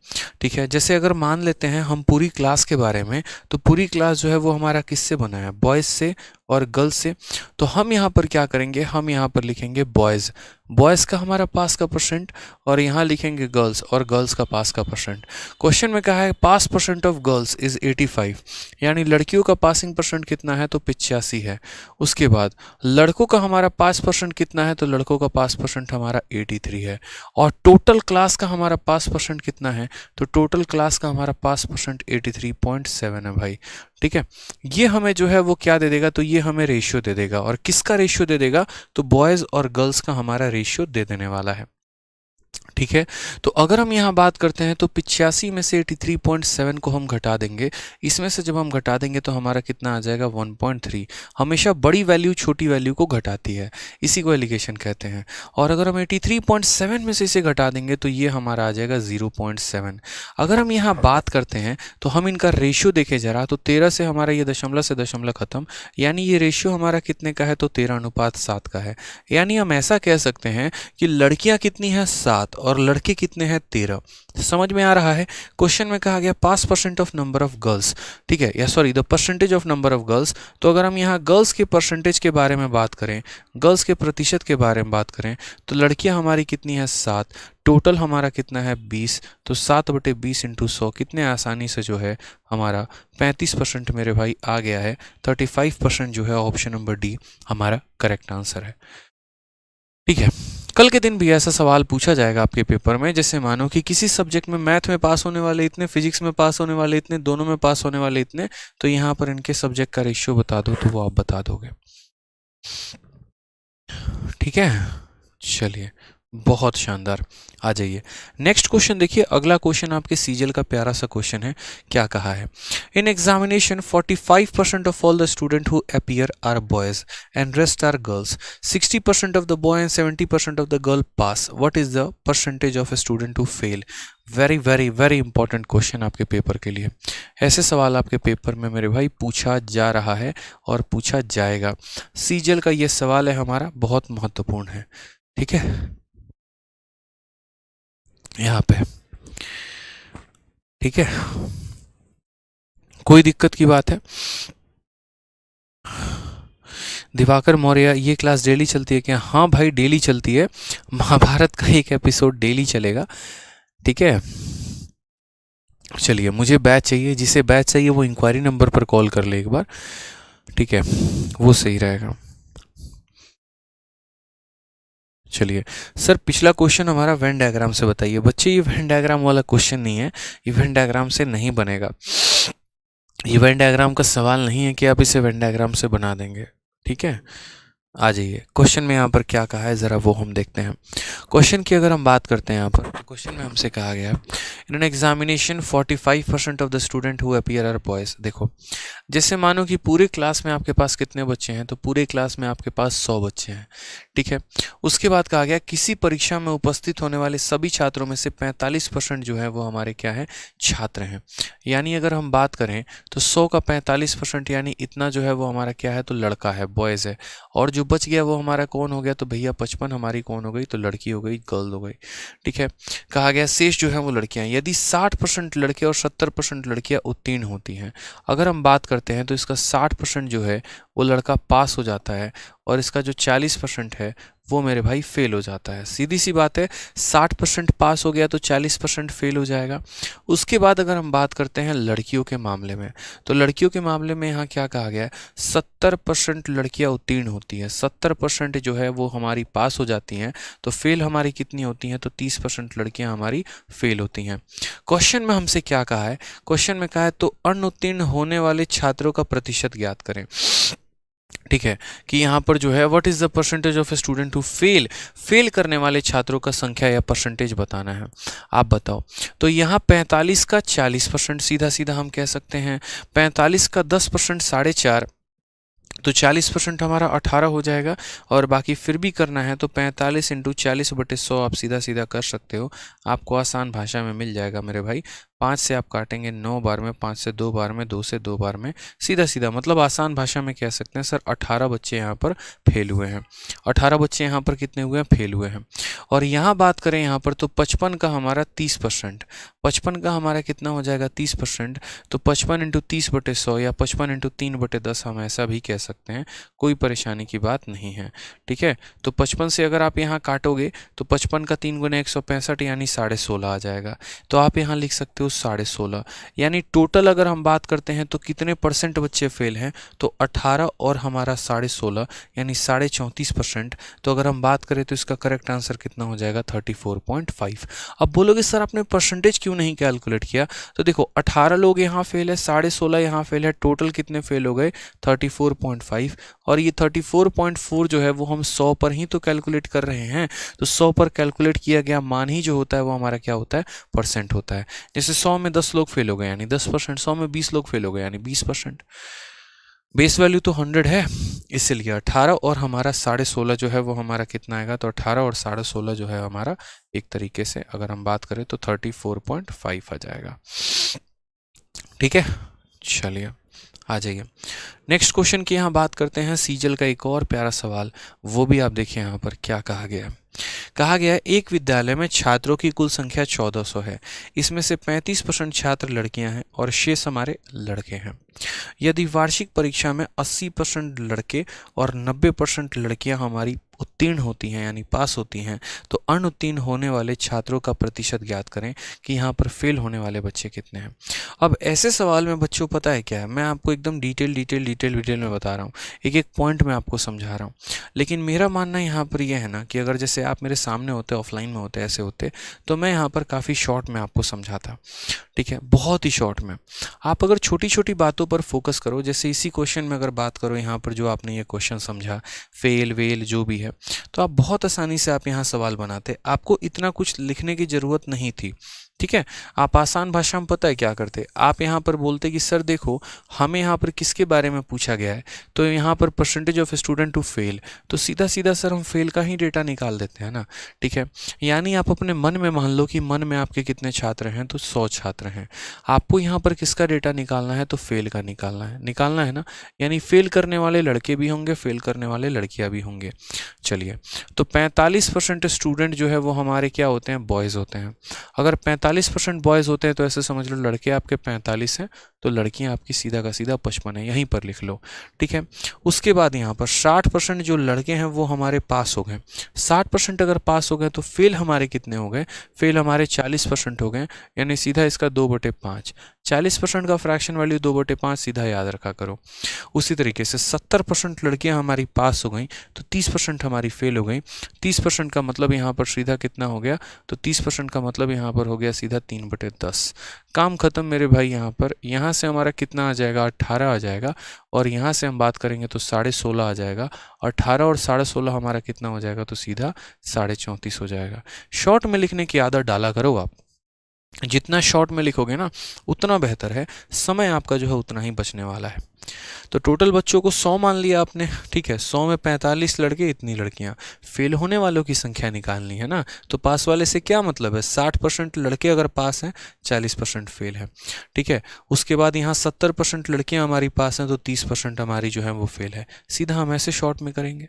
ठीक है। जैसे अगर मान लेते हैं हम पूरी क्लास के बारे में, तो पूरी क्लास जो है वो हमारा किससे बना है, बॉयज़ से और गर्ल्स से। तो हम यहाँ पर क्या करेंगे, हम यहाँ पर लिखेंगे बॉयज़, बॉयज़ का हमारा पास का परसेंट, और यहाँ लिखेंगे गर्ल्स, और गर्ल्स का पास का परसेंट। क्वेश्चन में कहा है पास परसेंट ऑफ गर्ल्स इज़ 85, यानी लड़कियों का पासिंग परसेंट कितना है, तो 85 है। उसके बाद लड़कों का हमारा पास परसेंट कितना है, तो लड़कों का पास परसेंट हमारा 83 है। और टोटल क्लास का हमारा पास परसेंट कितना है, तो टोटल क्लास का हमारा पास परसेंट 83.7 है भाई, ठीक है। ये हमें जो है वो क्या दे देगा, तो ये हमें रेशियो दे देगा। और किसका रेशियो दे देगा, तो बॉयज़ और गर्ल्स का हमारा रेशियो दे देने वाला है, ठीक है। तो अगर हम यहाँ बात करते हैं तो 85 में से 83.7 को हम घटा देंगे, इसमें से जब हम घटा देंगे तो हमारा कितना आ जाएगा, 1.3। हमेशा बड़ी वैल्यू छोटी वैल्यू को घटाती है, इसी को एलिगेशन कहते हैं। और अगर हम 83.7 में से इसे घटा देंगे तो ये हमारा आ जाएगा 0.7। अगर हम यहाँ बात करते हैं तो हम इनका रेशियो देखें जरा, तो 13 से हमारा ये दशमलव से दशमलव खत्म, यानी ये रेशियो हमारा कितने का है, तो 13:7 का है। यानी हम ऐसा कह सकते हैं कि लड़कियां कितनी हैं, 7, और लड़के कितने हैं, 13। समझ में आ रहा है। क्वेश्चन में कहा गया pass percent of number of girls, ठीक है, या sorry the percentage of number of girls. तो अगर हम यहाँ गर्ल्स के परसेंटेज के बारे में बात करें, गर्ल्स के प्रतिशत के बारे में बात करें, तो लड़कियां हमारी कितनी है, 7, टोटल हमारा कितना है, 20। तो 7/20 × 100 कितने आसानी से जो है हमारा 35% मेरे भाई आ गया है। 35% जो है ऑप्शन नंबर डी हमारा करेक्ट आंसर है, ठीक है। कल के दिन भी ऐसा सवाल पूछा जाएगा आपके पेपर में, जैसे मानो कि किसी सब्जेक्ट में मैथ में पास होने वाले इतने, फिजिक्स में पास होने वाले इतने, दोनों में पास होने वाले इतने, तो यहाँ पर इनके सब्जेक्ट का रेशियो बता दो, तो वो आप बता दोगे, ठीक है। चलिए, बहुत शानदार। आ जाइए नेक्स्ट क्वेश्चन देखिए। अगला क्वेश्चन आपके सीजीएल का प्यारा सा क्वेश्चन है। क्या कहा है, in examination 45% of all the student who appear are boys and rest are girls, 60% of the boy and 70% of the girl pass, what is the percentage of a student who fail. Very very very important question आपके पेपर के लिए। ऐसे सवाल आपके paper में मेरे भाई पूछा जा रहा है और पूछा जाएगा। सीजीएल का ये सवाल है हमारा, बहुत महत्वपूर्ण है, ठीक है, यहाँ पे, ठीक है। कोई दिक्कत की बात है। दिवाकर मौर्य, ये क्लास डेली चलती है क्या? हाँ भाई डेली चलती है, महाभारत का एक एपिसोड डेली चलेगा, ठीक है। चलिए, मुझे बैच चाहिए, जिसे बैच चाहिए वो इंक्वायरी नंबर पर कॉल कर ले एक बार, ठीक है, वो सही रहेगा। चलिए सर, पिछला क्वेश्चन हमारा वेन डायग्राम से बताइए। बच्चे ये वेन डायग्राम वाला क्वेश्चन नहीं है, ये वेन डायग्राम से नहीं बनेगा। ये वेन डायग्राम का सवाल नहीं है कि आप इसे वेन डायग्राम से बना देंगे, ठीक है। आ जाइए, क्वेश्चन में यहाँ पर क्या कहा है ज़रा वो हम देखते हैं। क्वेश्चन की अगर हम बात करते हैं यहाँ पर, तो क्वेश्चन में हमसे कहा गया है in an examination 45% of the student who appear are boys. देखो, जैसे मानो कि पूरे क्लास में आपके पास कितने बच्चे हैं, तो पूरे क्लास में आपके पास 100 बच्चे हैं, ठीक है। उसके बाद कहा गया किसी परीक्षा में उपस्थित होने वाले सभी छात्रों में से 45% जो है वो हमारे क्या है, छात्र हैं। यानी अगर हम बात करें तो 100 का 45% यानी इतना जो है वो हमारा क्या है, तो लड़का है, बॉयज़ है। और जो बच गया वो हमारा कौन हो गया, तो भैया 55 हमारी कौन हो गई, तो लड़की हो गई, गर्ल हो गई, ठीक है। कहा गया शेष जो है वो लड़कियां। यदि 60% लड़के और 70% लड़कियां उत्तीर्ण होती हैं, अगर हम बात करते हैं तो इसका 60% जो है वो लड़का पास हो जाता है, और इसका जो 40% है वो मेरे भाई फेल हो जाता है। सीधी सी बात है, 60% पास हो गया तो 40% फेल हो जाएगा। उसके बाद अगर हम बात करते हैं लड़कियों के मामले में, तो लड़कियों के मामले में यहाँ क्या कहा गया है, 70% लड़कियाँ उत्तीर्ण होती हैं, 70% जो है वो हमारी पास हो जाती हैं, तो फेल हमारी कितनी होती हैं, तो 30% लड़कियाँ हमारी फेल होती हैं। क्वेश्चन में हमसे क्या कहा है, क्वेश्चन में कहा है तो अनुत्तीर्ण होने वाले छात्रों का प्रतिशत ज्ञात करें। ठीक है, कि यहाँ पर जो है what is the percentage of a student who fail, fail करने वाले छात्रों का संख्या या परसेंटेज बताना है। आप बताओ, तो यहाँ 45 का 40%, सीधा सीधा हम कह सकते हैं 45 का 10% 4.5, तो 40% हमारा 18 हो जाएगा। और बाकी फिर भी करना है तो 45 इंटू 40/100 आप सीधा सीधा कर सकते हो, आपको आसान भाषा में मिल जाएगा मेरे भाई। 5 से आप काटेंगे 9 बार में, 5 से 2 बार में, 2 से 2 बार में, सीधा सीधा मतलब आसान भाषा में कह सकते हैं सर 18 बच्चे यहाँ पर फेल हुए हैं। 18 बच्चे यहाँ पर कितने हुए हैं, फेल हुए हैं। और यहाँ बात करें यहाँ पर तो 55 का हमारा 30%, 55 का हमारा कितना हो जाएगा 30%, तो 55 इंटू 30/100 या 55 इंटू 3/10 हम ऐसा भी कह सकते हैं, कोई परेशानी की बात नहीं है। ठीक है, तो 55 से अगर आप यहाँ काटोगे तो 55 का 3 गुना 165 यानी 16.5 आ जाएगा, तो आप यहाँ लिख सकते हो 16.5। यानी टोटल अगर हम बात करते हैं तो कितने परसेंट बच्चे फेल हैं, तो 18 और हमारा 16.5 यानी 34.5%। तो अगर हम बात करें तो इसका करेक्ट आंसर कितना हो जाएगा 34.5। अब बोलोगे सर आपने परसेंटेज क्यों नहीं कैलकुलेट किया, तो देखो 18 लोग यहाँ फेल है, 16.5 यहाँ फेल है, टोटल कितने फेल हो गए 34.5। और ये 34.4 जो है वो हम 100 पर ही तो कैलकुलेट कर रहे हैं, तो 100 पर कैलकुलेट किया गया मान ही जो होता है वो हमारा क्या होता है, परसेंट होता है। जैसे 100 में 10 लोग फेल हो गए यानी 10%, 100 में 20 लोग फेल हो गए यानी 20%। बेस वैल्यू तो 100 है, इसलिए 18 और हमारा 16.5 जो है वो हमारा कितना आएगा, तो 18 और 16.5 जो है हमारा एक तरीके से अगर हम बात करें तो 34.5 आ जाएगा। ठीक है, चलिए आ जाइए नेक्स्ट क्वेश्चन की यहाँ बात करते हैं। सीजल का एक और प्यारा सवाल, वो भी आप देखिए यहाँ पर क्या कहा गया है। कहा गया है एक विद्यालय में छात्रों की कुल संख्या 1400 है, इसमें से 35% छात्र लड़कियां हैं और शेष हमारे लड़के हैं। यदि वार्षिक परीक्षा में 80% लड़के और 90% लड़कियां हमारी उत्तीर्ण होती हैं यानी पास होती हैं, तो अनुत्तीर्ण होने वाले छात्रों का प्रतिशत ज्ञात करें कि यहाँ पर फेल होने वाले बच्चे कितने हैं। अब ऐसे सवाल में बच्चों पता है क्या है, मैं आपको एकदम डिटेल में बता रहा हूँ, एक एक पॉइंट में आपको समझा रहा हूँ। लेकिन मेरा मानना यहाँ पर यह है ना कि अगर जैसे आप मेरे सामने होते, ऑफलाइन में होते, ऐसे होते, तो मैं यहाँ पर काफ़ी शॉर्ट में आपको समझाता। ठीक है, बहुत ही शॉर्ट में। आप अगर छोटी छोटी बातों पर फोकस करो, जैसे इसी क्वेश्चन में अगर बात करो यहाँ पर जो आपने ये क्वेश्चन समझा, फेल वेल जो भी है, तो आप बहुत आसानी से आप यहाँ सवाल बनाते, आपको इतना कुछ लिखने की ज़रूरत नहीं थी। ठीक है, आप आसान भाषा में पता है क्या करते, आप यहाँ पर बोलते कि सर देखो हमें यहाँ पर किसके बारे में पूछा गया है, तो यहाँ पर percentage of student to fail, तो सीधा सीधा सर हम फेल का ही डेटा निकाल देते हैं ना। ठीक है, यानी आप अपने मन में मान लो कि मन में आपके कितने छात्र हैं, तो 100 छात्र हैं, आपको यहाँ पर किसका डेटा निकालना है, तो फेल का निकालना है ना। यानी फेल करने वाले लड़के भी होंगे, फेल करने वाले लड़कियाँ भी होंगे। चलिए, तो 45% स्टूडेंट जो है वो हमारे क्या होते हैं, बॉयज़ होते हैं। अगर 45% बॉयज़ होते हैं तो ऐसे समझ लो लड़के आपके 45 हैं, तो लड़कियां आपकी सीधा का सीधा 55 है, यहीं पर लिख लो। ठीक है, उसके बाद यहाँ पर 60% जो लड़के हैं वो हमारे पास हो गए। 60% अगर पास हो गए तो फेल हमारे कितने हो गए, फेल हमारे 40% हो गए, यानी सीधा इसका 2/5। 40% का फ्रैक्शन वैल्यू 2/5 सीधा याद रखा करो। उसी तरीके से 70% लड़कियां हमारी पास हो गई, तो 30% हमारी फेल हो गई। 30% का मतलब यहाँ पर सीधा कितना हो गया, तो 30% का मतलब यहाँ पर हो गया सीधा 3/10। काम खत्म मेरे भाई। यहाँ से हमारा कितना आ जाएगा, 18 आ जाएगा, और यहाँ से हम बात करेंगे तो 16.5 आ जाएगा। 18 और 16.5 हमारा कितना हो जाएगा, तो सीधा 34.5 हो जाएगा। शॉर्ट में लिखने की आदत डाला करो आप, जितना शॉर्ट में लिखोगे ना उतना बेहतर है, समय आपका जो है उतना ही बचने वाला है। तो टोटल बच्चों को 100 मान लिया आपने। ठीक है, 100 में 45 लड़के, इतनी लड़कियां, फेल होने वालों की संख्या निकालनी है ना। तो पास वाले से क्या मतलब है, 60% लड़के अगर पास हैं, 40% फेल है। ठीक है, उसके बाद यहाँ 70% लड़कियां हमारी पास हैं, तो 30% हमारी जो है वो फेल है। सीधा हम ऐसे शॉर्ट में करेंगे।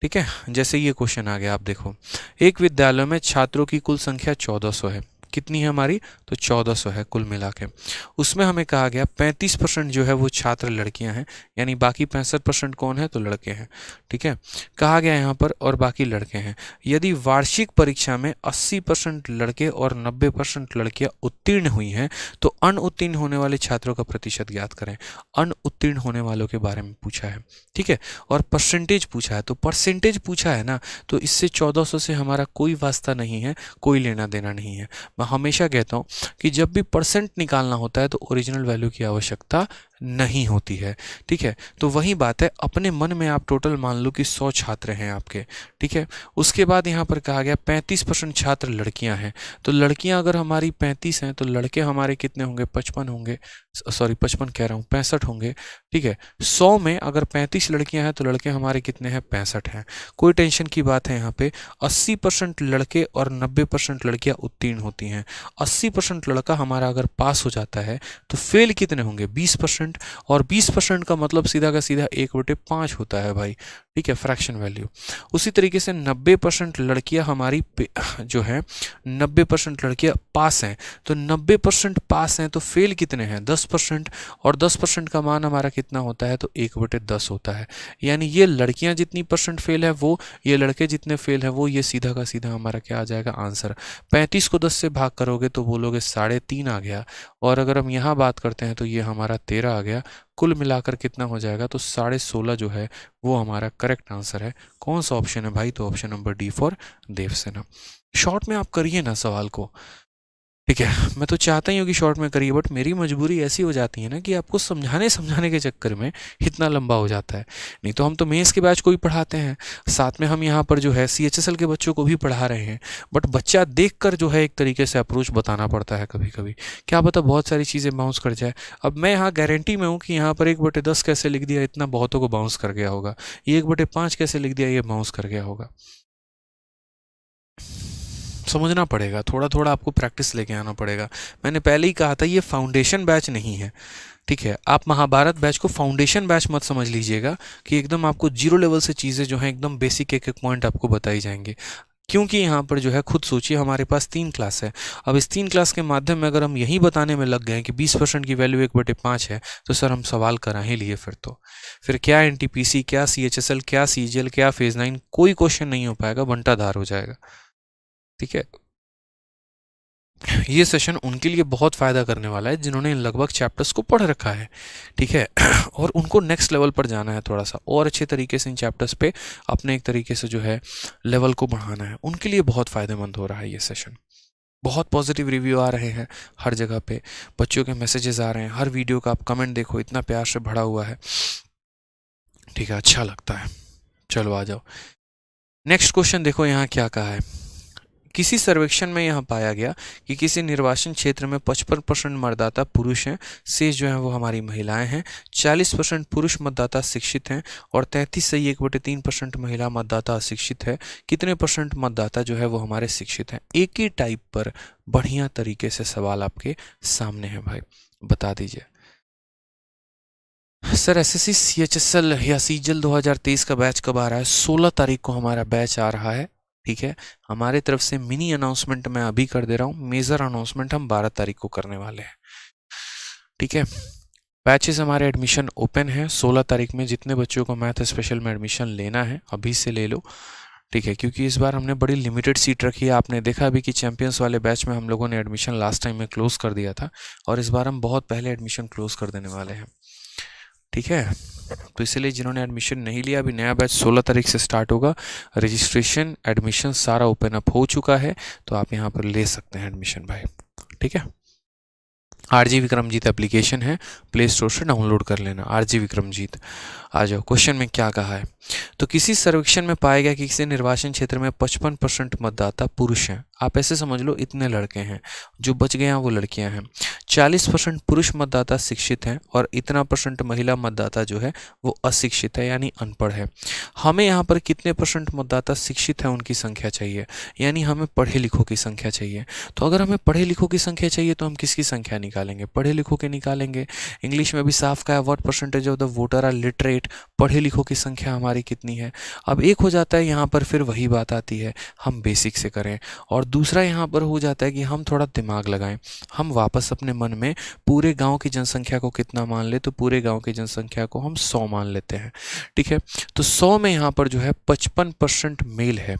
ठीक है, जैसे ये क्वेश्चन आ गया, आप देखो एक विद्यालय में छात्रों की कुल संख्या 1400 है, कितनी है हमारी, तो 1400 है कुल मिला के। उसमें हमें कहा गया 35% जो है वो छात्र लड़कियां हैं, यानी बाकी 65% कौन है, तो लड़के हैं। ठीक है, कहा गया यहाँ पर और बाकी लड़के हैं। यदि वार्षिक परीक्षा में 80% लड़के और 90% लड़कियां उत्तीर्ण हुई हैं तो अनुत्तीर्ण होने वाले छात्रों का प्रतिशत ज्ञात करें। अनुत्तीर्ण होने वालों के बारे में पूछा है, ठीक है, और परसेंटेज पूछा है। तो परसेंटेज पूछा है ना, तो इससे 1400 से हमारा कोई वास्ता नहीं है, कोई लेना देना नहीं है। मैं हमेशा कहता हूँ कि जब भी परसेंट निकालना होता है तो ओरिजिनल वैल्यू की आवश्यकता नहीं होती है। ठीक है, तो वही बात है, अपने मन में आप टोटल मान लो कि 100 छात्र हैं आपके। ठीक है, उसके बाद यहाँ पर कहा गया 35% छात्र लड़कियां हैं। तो लड़कियां अगर हमारी 35 हैं तो लड़के हमारे कितने होंगे, 55 होंगे, सॉरी 55 कह रहा हूँ, 65 होंगे। ठीक है, 100 में अगर 35 लड़कियां हैं तो लड़के हमारे कितने हैं, 65 हैं। कोई टेंशन की बात है यहाँ पे, 80% लड़के और 90% लड़कियां उत्तीर्ण होती हैं। 80% लड़का हमारा अगर पास हो जाता है तो फेल कितने होंगे, 20%। और 20% का मतलब सीधा का सीधा 1/5 होता है भाई। ठीक है, फ्रैक्शन वैल्यू। उसी तरीके से 90% लड़कियां हमारी जो है 90% लड़कियां पास हैं, तो 90% पास हैं तो फेल कितने हैं, 10%। और 10% का मान हमारा कितना होता है, तो 1/10 होता है। यानी ये लड़कियां जितनी परसेंट फेल है वो, ये लड़के जितने फेल है वो, ये सीधा का सीधा हमारा क्या आ जाएगा आंसर। 35 को 10 से भाग करोगे तो बोलोगे 3.5 आ गया, और अगर हम यहाँ बात करते हैं तो ये हमारा 13 आ गया। कुल मिलाकर कितना हो जाएगा, तो 16.5 जो है वो हमारा करेक्ट आंसर है। कौन सा ऑप्शन है भाई, तो option number D for Devsena. Short में आप करिए ना सवाल को। ठीक है, मैं तो चाहता ही हूँ कि शॉर्ट में करिए, बट मेरी मजबूरी ऐसी हो जाती है ना कि आपको समझाने के चक्कर में इतना लंबा हो जाता है। नहीं तो हम तो मेंस के बैच को भी पढ़ाते हैं, साथ में हम यहाँ पर जो है CHSL के बच्चों को भी पढ़ा रहे हैं, बट बच्चा देखकर जो है एक तरीके से अप्रोच बताना पड़ता है कभी कभी, क्या पता बहुत सारी चीज़ें बाउंस कर जाए। अब मैं यहाँ गारंटी में हूँ कि यहाँ पर 1/10 कैसे लिख दिया, इतना बहुतों को बाउंस कर गया होगा। ये 1/5 कैसे लिख दिया, ये बाउंस कर गया होगा। समझना पड़ेगा, थोड़ा थोड़ा आपको प्रैक्टिस लेके आना पड़ेगा। मैंने पहले ही कहा था ये फाउंडेशन बैच नहीं है। ठीक है, आप महाभारत बैच को फाउंडेशन बैच मत समझ लीजिएगा कि एकदम आपको जीरो लेवल से चीज़ें जो हैं एकदम बेसिक एक एक पॉइंट आपको बताई जाएंगे। क्योंकि यहाँ पर जो है खुद सोचिए हमारे पास 3 क्लास है। अब इस 3 क्लास के माध्यम में अगर हम यही बताने में लग गए कि 20% की वैल्यू 1/5 है, तो सर हम सवाल करा ही लिए फिर क्या NTPC, क्या CHSL, क्या CGL, क्या फेज 9, कोई क्वेश्चन नहीं हो पाएगा, बंटाधार हो जाएगा। ठीक है, ये सेशन उनके लिए बहुत फ़ायदा करने वाला है जिन्होंने इन लगभग चैप्टर्स को पढ़ रखा है। ठीक है, और उनको नेक्स्ट लेवल पर जाना है, थोड़ा सा और अच्छे तरीके से इन चैप्टर्स पे अपने एक तरीके से जो है लेवल को बढ़ाना है, उनके लिए बहुत फ़ायदेमंद हो रहा है ये सेशन। बहुत पॉजिटिव रिव्यू आ रहे हैं हर जगह पे, बच्चों के मैसेजेस आ रहे हैं, हर वीडियो का आप कमेंट देखो इतना प्यार से भरा हुआ है। ठीक है, अच्छा लगता है। चलो आ जाओ, नेक्स्ट क्वेश्चन देखो यहाँ क्या कहा है। किसी सर्वेक्षण में यह पाया गया कि किसी निर्वाचन क्षेत्र में 55% मतदाता पुरुष हैं, शेष जो है वो हमारी महिलाएं हैं। 40% पुरुष मतदाता शिक्षित हैं और 33 से 1/3% महिला मतदाता अशिक्षित है। कितने परसेंट मतदाता जो है वो हमारे शिक्षित हैं। एक ही टाइप पर बढ़िया तरीके से सवाल आपके सामने है भाई, बता दीजिए। सर SSC CHSL या CGL 2023 का बैच कब आ रहा है? 16 तारीख को हमारा बैच आ रहा है। ठीक है, हमारे तरफ से मिनी अनाउंसमेंट मैं अभी कर दे रहा हूँ, मेजर अनाउंसमेंट हम 12 तारीख को करने वाले हैं। ठीक है, बैचेस हमारे एडमिशन ओपन है 16 तारीख में। जितने बच्चों को मैथ स्पेशल में एडमिशन लेना है अभी से ले लो। ठीक है, क्योंकि इस बार हमने बड़ी लिमिटेड सीट रखी है। आपने देखा अभी कि चैंपियंस वाले बैच में हम लोगों ने एडमिशन लास्ट टाइम में क्लोज कर दिया था, और इस बार हम बहुत पहले एडमिशन क्लोज कर देने वाले हैं। ठीक है, तो इसलिए जिन्होंने एडमिशन नहीं लिया, अभी नया बैच 16 तारीख से स्टार्ट होगा। रजिस्ट्रेशन एडमिशन सारा ओपन अप हो चुका है, तो आप यहाँ पर ले सकते हैं एडमिशन भाई। ठीक है, RG विक्रमजीत एप्लीकेशन है, प्ले स्टोर से डाउनलोड कर लेना, RG विक्रमजीत। आ जाओ, क्वेश्चन में क्या कहा है। तो किसी सर्वेक्षण में पाया गया कि किसी निर्वाचन क्षेत्र में 55% मतदाता पुरुष हैं। आप ऐसे समझ लो इतने लड़के हैं, जो बच गए हैं वो लड़कियां हैं। 40% पुरुष मतदाता शिक्षित हैं और इतना परसेंट महिला मतदाता जो है वो अशिक्षित है, यानी अनपढ़ है। हमें यहाँ पर कितने परसेंट मतदाता शिक्षित है उनकी संख्या चाहिए, यानी हमें पढ़े लिखों की संख्या चाहिए। तो अगर हमें पढ़े लिखों की संख्या चाहिए तो हम किसकी संख्या निकालेंगे, पढ़े लिखों के निकालेंगे। इंग्लिश में भी साफ कहा है, what percentage of the voter are literate. पढ़े लिखों की संख्या हमारी कितनी है। अब एक हो जाता है यहाँ पर, फिर वही बात आती है हम बेसिक से करें, और दूसरा यहाँ पर हो जाता है कि हम थोड़ा दिमाग लगाएं, हम वापस अपने मन में पूरे गांव की जनसंख्या को कितना मान ले, तो पूरे गांव की जनसंख्या को हम 100 मान लेते हैं, ठीक है। तो 100 में यहाँ पर जो है 55% मेल है,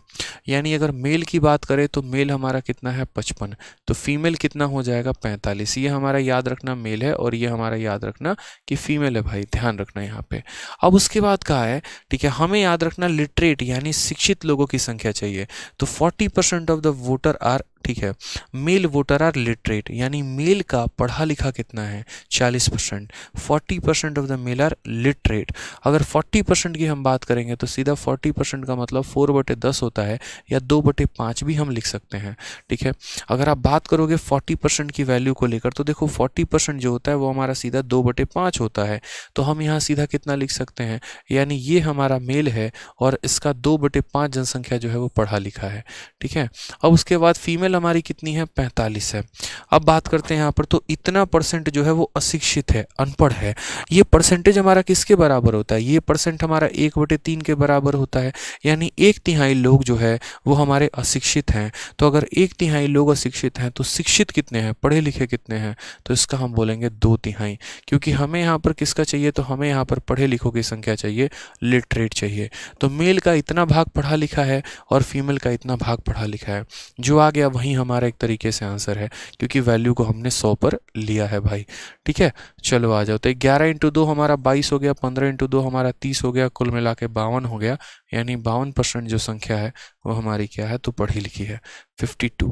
यानी अगर मेल की बात करें तो मेल हमारा कितना है 55, तो फीमेल कितना हो जाएगा 45। ये हमारा याद रखना मेल है और ये हमारा याद रखना कि फीमेल है भाई, ध्यान रखना यहाँ पे। अब उसके बाद कहा है, ठीक है, हमें याद रखना लिटरेट यानी शिक्षित लोगों की संख्या चाहिए, तो 40% ऑफ द वोटर आर, ठीक है, मेल वोटर आर लिटरेट, यानी मेल का पढ़ा लिखा कितना है 40%, 40% of the male are literate. अगर 40% की हम बात करेंगे तो सीधा 40% का मतलब 4/10 होता है, या 2/5 भी हम लिख सकते हैं, ठीक है। अगर आप बात करोगे 40% की वैल्यू को लेकर, तो देखो 40% जो होता है वो हमारा सीधा 2/5 होता है, तो हम यहाँ सीधा कितना लिख सकते हैं, यानी ये हमारा मेल है और इसका 2/5 जनसंख्या जो है वो पढ़ा लिखा है, ठीक है। अब उसके बाद फीमेल हमारी कितनी है 45 है। अब बात करते हैं यहाँ पर, तो इतना परसेंट जो है वो अशिक्षित है, अनपढ़ है। ये परसेंटेज हमारा किसके बराबर होता है, ये परसेंट हमारा 1/3 के बराबर होता है, यानी 1/3 लोग जो है वो हमारे अशिक्षित हैं। तो अगर 1/3 लोग अशिक्षित हैं तो शिक्षित कितने हैं, पढ़े लिखे कितने हैं, तो इसका हम बोलेंगे 2/3, क्योंकि हमें यहाँ पर किसका चाहिए, तो हमें यहाँ पर पढ़े लिखों की संख्या चाहिए, लिटरेट चाहिए। तो मेल का इतना भाग पढ़ा लिखा है और फीमेल का इतना भाग पढ़ा लिखा है, जो आ गया वही हमारा एक तरीके से आंसर है, क्योंकि वैल्यू को हमने 100 पर लिया है भाई, ठीक है। चलो आ जाओ, तो 11 × 2 हमारा 22 हो गया, 15 × 2 हमारा 30 हो गया, कुल मिला के 52 हो गया, यानी 52% जो संख्या है वो हमारी क्या है, तो पढ़ी लिखी है, 52,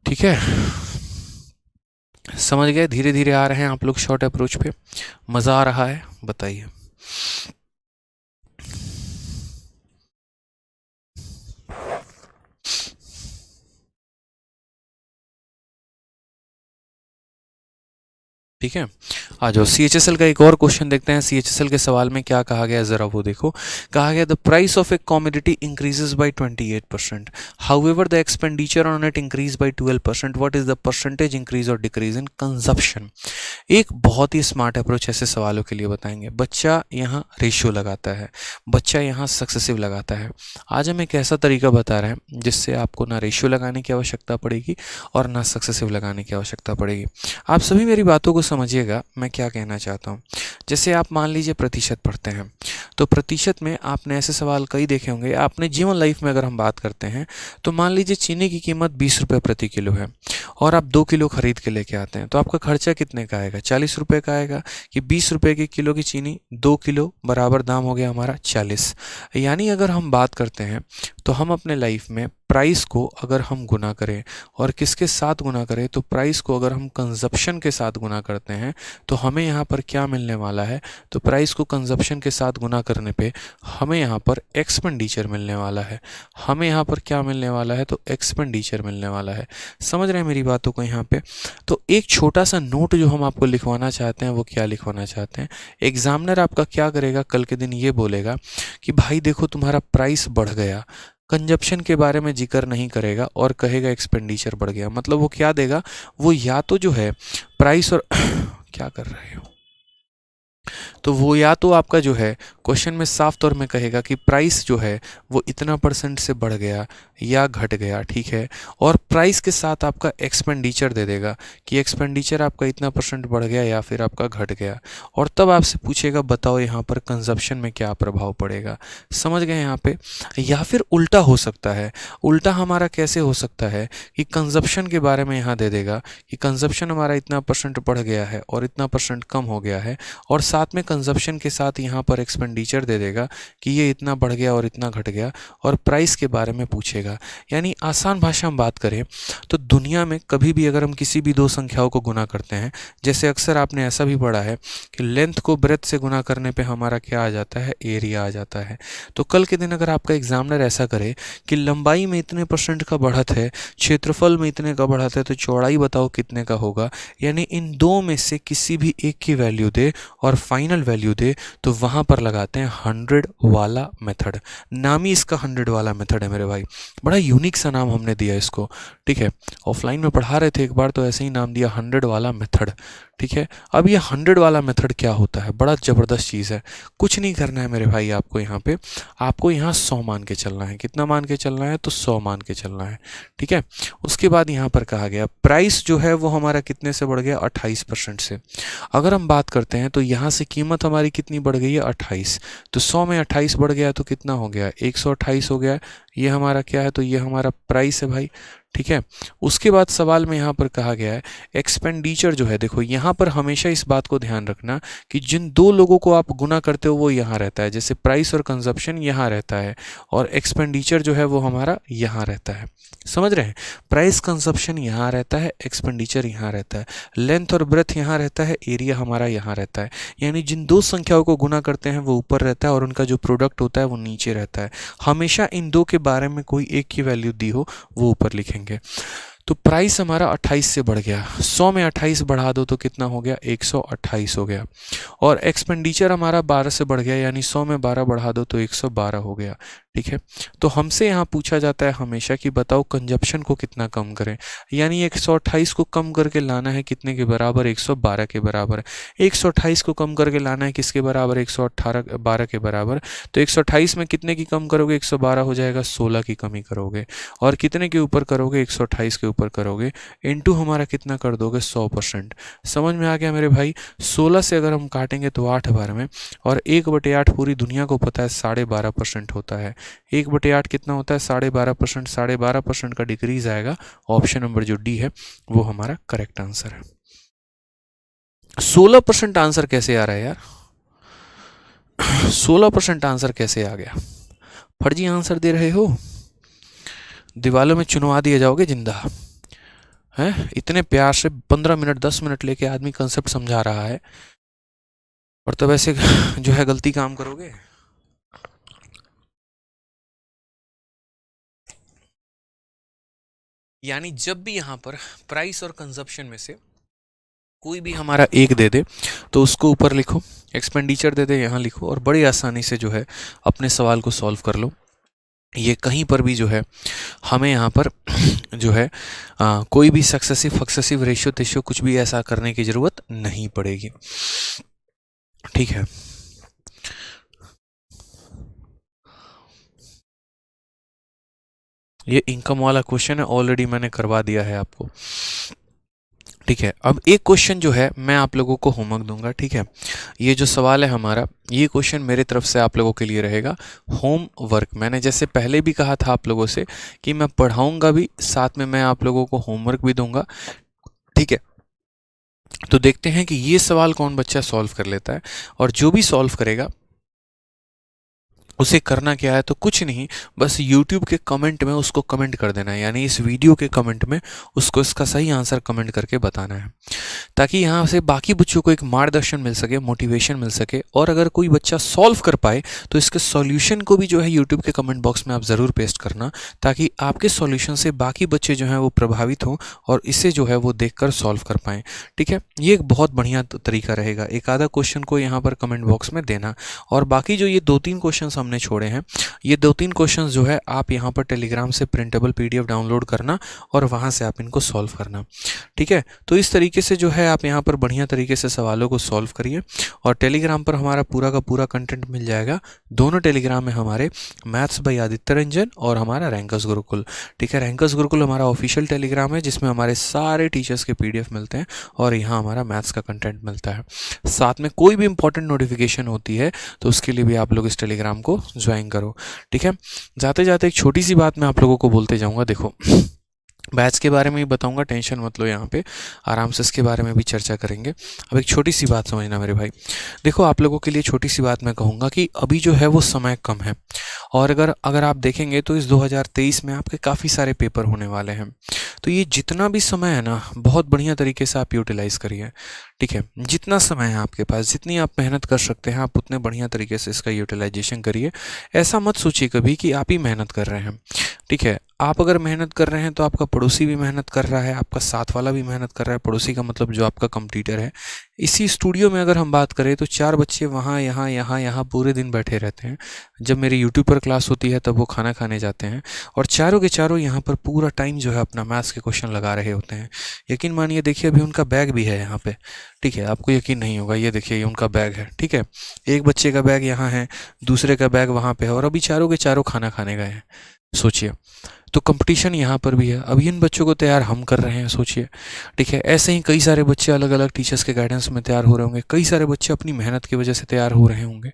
ठीक है। समझ गए, धीरे धीरे आ रहे हैं आप लोग शॉर्ट अप्रोच पे, मज़ा आ रहा है, बताइए। ठीक है, आ जाओ CHSL का एक और क्वेश्चन देखते हैं। CHSL के सवाल में क्या कहा गया, जरा वो देखो। कहा गया the price of A commodity increases by 28%, however the expenditure on it increase by 12%, what is the percentage increase और डिक्रीज इन कंजप्शन। एक बहुत ही स्मार्ट अप्रोच ऐसे सवालों के लिए बताएंगे। बच्चा यहाँ रेशियो लगाता है, बच्चा यहाँ सक्सेसिव लगाता है। आज हम एक ऐसा तरीका बता रहे हैं जिससे आपको ना रेशियो लगाने की आवश्यकता पड़ेगी और ना सक्सेसिव लगाने की आवश्यकता पड़ेगी। आप सभी मेरी बातों को समझिएगा, मैं क्या कहना चाहता हूँ। जैसे आप मान लीजिए प्रतिशत पढ़ते हैं, तो प्रतिशत में आपने ऐसे सवाल कई देखे होंगे। आपने जीवन लाइफ में अगर हम बात करते हैं तो मान लीजिए चीनी की कीमत 20 रुपये प्रति किलो है और आप 2 किलो खरीद के लेके आते हैं, तो आपका खर्चा कितने का आएगा, 40 रुपये का आएगा। कि 20 रुपये की किलो की चीनी, 2 किलो बराबर दाम हो गया हमारा 40। यानी अगर हम बात करते हैं तो हम अपने लाइफ में प्राइस को अगर हम गुना करें और किसके साथ गुना करें, तो प्राइस को अगर हम कंजप्शन के साथ गुना करते हैं तो हमें यहाँ पर क्या मिलने वाला है, तो प्राइस को कंजप्शन के साथ गुना करने पे हमें यहाँ पर एक्सपेंडिचर मिलने वाला है। हमें यहाँ पर क्या मिलने वाला है, तो एक्सपेंडिचर मिलने वाला है। समझ रहे हैं मेरी बातों को यहाँ पे। तो एक छोटा सा नोट जो हम आपको लिखवाना चाहते हैं, वो क्या लिखवाना चाहते हैं, एग्जामिनर आपका क्या करेगा, कल के दिन ये बोलेगा कि भाई देखो तुम्हारा प्राइस बढ़ गया, कंजप्शन के बारे में जिक्र नहीं करेगा और कहेगा एक्सपेंडिचर बढ़ गया। मतलब वो क्या देगा, वो या तो जो है प्राइस और क्या कर रहे हो, तो वो या तो आपका जो है क्वेश्चन में साफ तौर में कहेगा कि प्राइस जो है वो इतना % से बढ़ गया या घट गया, ठीक है। और प्राइस के साथ आपका एक्सपेंडिचर दे देगा कि एक्सपेंडिचर आपका इतना % बढ़ गया या फिर आपका घट गया। और तब आपसे पूछेगा बताओ यहाँ पर कंजप्शन में क्या प्रभाव पड़ेगा। समझ गए यहाँ पे। या फिर उल्टा हो सकता है। उल्टा हमारा कैसे हो सकता है कि कंजप्शन के बारे में यहाँ दे देगा कि कंजप्शन हमारा इतना % बढ़ गया है और इतना % कम हो गया है, और साथ में कंजप्शन के साथ यहाँ पर एक्सपेंडिचर दे देगा कि ये इतना बढ़ गया और इतना घट गया, और प्राइस के बारे में पूछेगा। यानी आसान भाषा में बात करें तो दुनिया में कभी भी अगर हम किसी भी दो संख्याओं को गुना करते हैं, जैसे अक्सर आपने ऐसा भी पढ़ा है कि लेंथ को ब्रेथ से गुना करने पे हमारा क्या आ जाता है, एरिया आ जाता है। तो कल के दिन अगर आपका एग्जामिनर ऐसा करे कि लंबाई में इतने % का बढ़त है, क्षेत्रफल में इतने का बढ़त है, तो चौड़ाई बताओ कितने का होगा, यानी इन दो में से किसी भी एक की वैल्यू दे और फाइनल वैल्यू दे, तो वहाँ पर लगाते हैं 100 वाला मेथड। नाम ही इसका 100 वाला मेथड है मेरे भाई, बड़ा यूनिक सा नाम हमने दिया इसको, ठीक है। ऑफलाइन में पढ़ा रहे थे एक बार तो ऐसे ही नाम दिया 100 वाला मेथड, ठीक है। अब ये 100 वाला मेथड क्या होता है, बड़ा ज़बरदस्त चीज़ है। कुछ नहीं करना है मेरे भाई, आपको यहाँ पे, आपको यहाँ 100 मान के चलना है। कितना मान के चलना है, तो 100 मान के चलना है, ठीक है। उसके बाद यहाँ पर कहा गया प्राइस जो है वो हमारा कितने से बढ़ गया, 28% से। अगर हम बात करते हैं तो यहाँ से कीमत हमारी कितनी बढ़ गई है, 28। तो 100 में 28 बढ़ गया तो कितना हो गया, 128 हो गया। ये हमारा क्या है, तो ये हमारा प्राइस है भाई, ठीक है। उसके बाद सवाल में यहाँ पर कहा गया है एक्सपेंडिचर जो है, देखो यहाँ पर हमेशा इस बात को ध्यान रखना कि जिन दो लोगों को आप गुना करते हो वो यहाँ रहता है, जैसे प्राइस और कंजप्शन यहाँ रहता है, और एक्सपेंडिचर जो है वो हमारा यहाँ रहता है। समझ रहे हैं, प्राइस कंजप्शन यहाँ रहता है, एक्सपेंडिचर यहाँ रहता है, लेंथ और ब्रेथ यहाँ रहता है, एरिया हमारा यहाँ रहता है। यानी जिन दो संख्याओं को गुना करते हैं वो ऊपर रहता है और उनका जो प्रोडक्ट होता है वो नीचे रहता है। हमेशा इन दो के बारे में कोई एक की वैल्यू दी हो वो ऊपर लिखेंगे। तो प्राइस हमारा 28 से बढ़ गया, 100 में 28 बढ़ा दो तो कितना हो गया, 128 हो गया। और एक्सपेंडिचर हमारा 12 से बढ़ गया, यानी 100 में 12 बढ़ा दो तो 112 हो गया, ठीक है। तो हमसे यहाँ पूछा जाता है हमेशा कि बताओ कंजप्शन को कितना कम करें, यानी 128 को कम करके लाना है कितने के बराबर, 112 के बराबर। 128 को कम करके लाना है किसके बराबर, 112 के बराबर। तो 128 में कितने की कम करोगे, 112 हो जाएगा, 16 की कमी करोगे। और कितने के ऊपर करोगे, 128 के ऊपर करोगे, इनटू हमारा कितना कर दोगे, 100%। समझ में आ गया मेरे भाई। 16 से अगर हम काटेंगे तो 8 बार में, और 1/8 पूरी दुनिया को पता है 12.5% होता है। 1/8 कितना होता है, 12.5%। 12.5% का डिक्रीज आएगा। ऑप्शन नंबर जो डी है वो हमारा करेक्ट आंसर है। 16% आंसर कैसे आ रहा है यार, 16% आंसर कैसे आ गया, फर्जी आंसर दे रहे हो, दीवालों में चुनवा दिए जाओगे जिंदा हैं। इतने प्यार से 15 मिनट 10 मिनट लेके आदमी कंसेप्ट समझा रहा है, और तब ऐसे जो है गलती काम करोगे। यानी जब भी यहाँ पर प्राइस और कंजप्शन में से कोई भी हमारा एक दे दे तो उसको ऊपर लिखो, एक्सपेंडिचर दे दे यहाँ लिखो, और बड़ी आसानी से जो है अपने सवाल को सॉल्व कर लो। ये कहीं पर भी जो है हमें यहाँ पर जो है कोई भी सक्सेसिव रेशियो तेशियो कुछ भी ऐसा करने की ज़रूरत नहीं पड़ेगी, ठीक है। ये इनकम वाला क्वेश्चन है, ऑलरेडी मैंने करवा दिया है आपको, ठीक है। अब एक क्वेश्चन जो है मैं आप लोगों को होमवर्क दूंगा, ठीक है। ये जो सवाल है हमारा, ये क्वेश्चन मेरे तरफ से आप लोगों के लिए रहेगा होमवर्क। मैंने जैसे पहले भी कहा था आप लोगों से कि मैं पढ़ाऊंगा भी, साथ में मैं आप लोगों को होमवर्क भी दूंगा, ठीक है। तो देखते हैं कि ये सवाल कौन बच्चा सॉल्व कर लेता है, और जो भी सॉल्व करेगा उसे करना क्या है, तो कुछ नहीं, बस YouTube के कमेंट में उसको कमेंट कर देना है, यानी इस वीडियो के कमेंट में उसको इसका सही आंसर कमेंट करके बताना है, ताकि यहाँ से बाकी बच्चों को एक मार्गदर्शन मिल सके, मोटिवेशन मिल सके। और अगर कोई बच्चा सॉल्व कर पाए तो इसके सॉल्यूशन को भी जो है YouTube के कमेंट बॉक्स में आप ज़रूर पेस्ट करना, ताकि आपके सॉल्यूशन से बाकी बच्चे जो हैं वो प्रभावित हों और इसे जो है वो देखकर सॉल्व कर पाएँ, ठीक है। ये एक बहुत बढ़िया तरीका रहेगा। एक आधा क्वेश्चन को यहाँ पर कमेंट बॉक्स में देना, और बाकी जो ये 2-3 क्वेश्चन हमने छोड़े हैं, ये 2-3 क्वेश्चंस जो है आप यहाँ पर टेलीग्राम से प्रिंटेबल PDF डाउनलोड करना और वहाँ से आप इनको सॉल्व करना, ठीक है। तो इस तरीके से जो है आप यहाँ पर बढ़िया तरीके से सवालों को सॉल्व करिए, और टेलीग्राम पर हमारा पूरा का पूरा कंटेंट मिल जाएगा। दोनों टेलीग्राम में हमारे मैथ्स बाय आदित्य रंजन और हमारा रैंकर्स गुरुकुल, ठीक है। रैंकर्स गुरुकुल हमारा ऑफिशियल टेलीग्राम है जिसमें हमारे सारे टीचर्स के PDF मिलते हैं, और यहाँ हमारा मैथ्स का कंटेंट मिलता है। साथ में कोई भी इंपॉर्टेंट नोटिफिकेशन होती है तो उसके लिए भी आप लोग इस टेलीग्राम को ज्वाइन करो, ठीक है। जाते जाते एक छोटी सी बात मैं आप लोगों को बोलते जाऊंगा। देखो, बैच के बारे में ही बताऊंगा, टेंशन मत लो, यहाँ पे आराम से इसके बारे में भी चर्चा करेंगे। अब एक छोटी सी बात समझना मेरे भाई, देखो आप लोगों के लिए छोटी सी बात मैं कहूँगा कि अभी जो है वो समय कम है, और अगर आप देखेंगे तो इस 2023 में आपके काफ़ी सारे पेपर होने वाले हैं। तो ये जितना भी समय है ना, बहुत बढ़िया तरीके से आप यूटिलाइज़ करिए, ठीक है। जितना समय है आपके पास, जितनी आप मेहनत कर सकते हैं, आप उतने बढ़िया तरीके से इसका यूटिलाइजेशन करिए। ऐसा मत सोचिए कभी कि आप ही मेहनत कर रहे हैं, ठीक है। आप अगर मेहनत कर रहे हैं तो आपका पड़ोसी भी मेहनत कर रहा है, आपका साथ वाला भी मेहनत कर रहा है। पड़ोसी का मतलब जो आपका कंप्यूटर है। इसी स्टूडियो में अगर हम बात करें तो 4 बच्चे वहाँ यहाँ यहाँ यहाँ पूरे दिन बैठे रहते हैं। जब मेरी यूट्यूब पर क्लास होती है तब वो खाना खाने जाते हैं, और चारों के चारों यहाँ पर पूरा टाइम जो है अपना मैथ्स के क्वेश्चन लगा रहे होते हैं। यकीन मानिए, देखिए अभी उनका बैग भी है यहाँ पे, ठीक है, आपको यकीन नहीं होगा, ये देखिए ये उनका बैग है, ठीक है। एक बच्चे का बैग यहाँ है, दूसरे का बैग वहाँ पे है, और अभी चारों के चारों खाना खाने गए हैं। सोचिए, तो कंपटीशन यहाँ पर भी है। अब इन बच्चों को तैयार हम कर रहे हैं, सोचिए, ठीक है। ऐसे ही कई सारे बच्चे अलग अलग टीचर्स के गाइडेंस में तैयार हो रहे होंगे, कई सारे बच्चे अपनी मेहनत की वजह से तैयार हो रहे होंगे,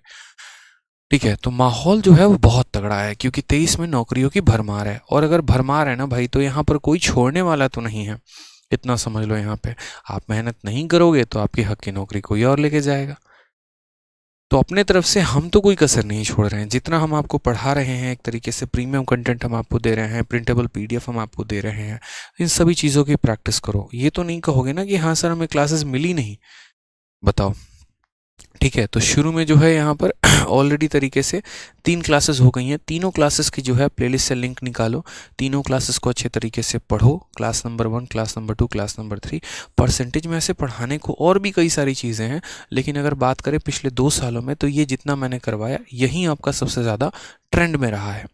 ठीक है। तो माहौल जो है वो बहुत तगड़ा है, क्योंकि 23 में नौकरियों की भरमार है। और अगर भरमार है ना भाई, तो यहाँ पर कोई छोड़ने वाला तो नहीं है, इतना समझ लो। यहाँ पे आप मेहनत नहीं करोगे तो आपकी हक की नौकरी कोई और लेके जाएगा। तो अपने तरफ से हम तो कोई कसर नहीं छोड़ रहे हैं। जितना हम आपको पढ़ा रहे हैं, एक तरीके से प्रीमियम कंटेंट हम आपको दे रहे हैं, प्रिंटेबल पीडीएफ हम आपको दे रहे हैं, इन सभी चीज़ों की प्रैक्टिस करो। ये तो नहीं कहोगे ना कि हाँ सर हमें क्लासेस मिली नहीं, बताओ, ठीक है। तो शुरू में जो है यहाँ पर ऑलरेडी तरीके से 3 क्लासेस हो गई हैं। तीनों क्लासेस की जो है प्लेलिस्ट से लिंक निकालो, तीनों क्लासेस को अच्छे तरीके से पढ़ो। Class number 1, class number 2, class number 3। Percentage में ऐसे पढ़ाने को और भी कई सारी चीज़ें हैं, लेकिन अगर बात करें पिछले 2 सालों में, तो ये जितना मैंने करवाया यही आपका सबसे ज़्यादा ट्रेंड में रहा है।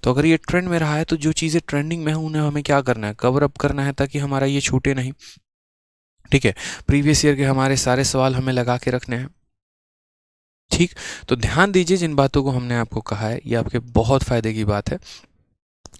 तो अगर ये ट्रेंड में रहा है तो जो चीज़ें ट्रेंडिंग में हैं उन्हें हमें क्या करना है, कवर अप करना है, ताकि हमारा ये छूटे नहीं, ठीक है। प्रीवियस ईयर के हमारे सारे सवाल हमें लगा के रखने हैं, ठीक। तो ध्यान दीजिए जिन बातों को हमने आपको कहा है, ये आपके बहुत फ़ायदे की बात है।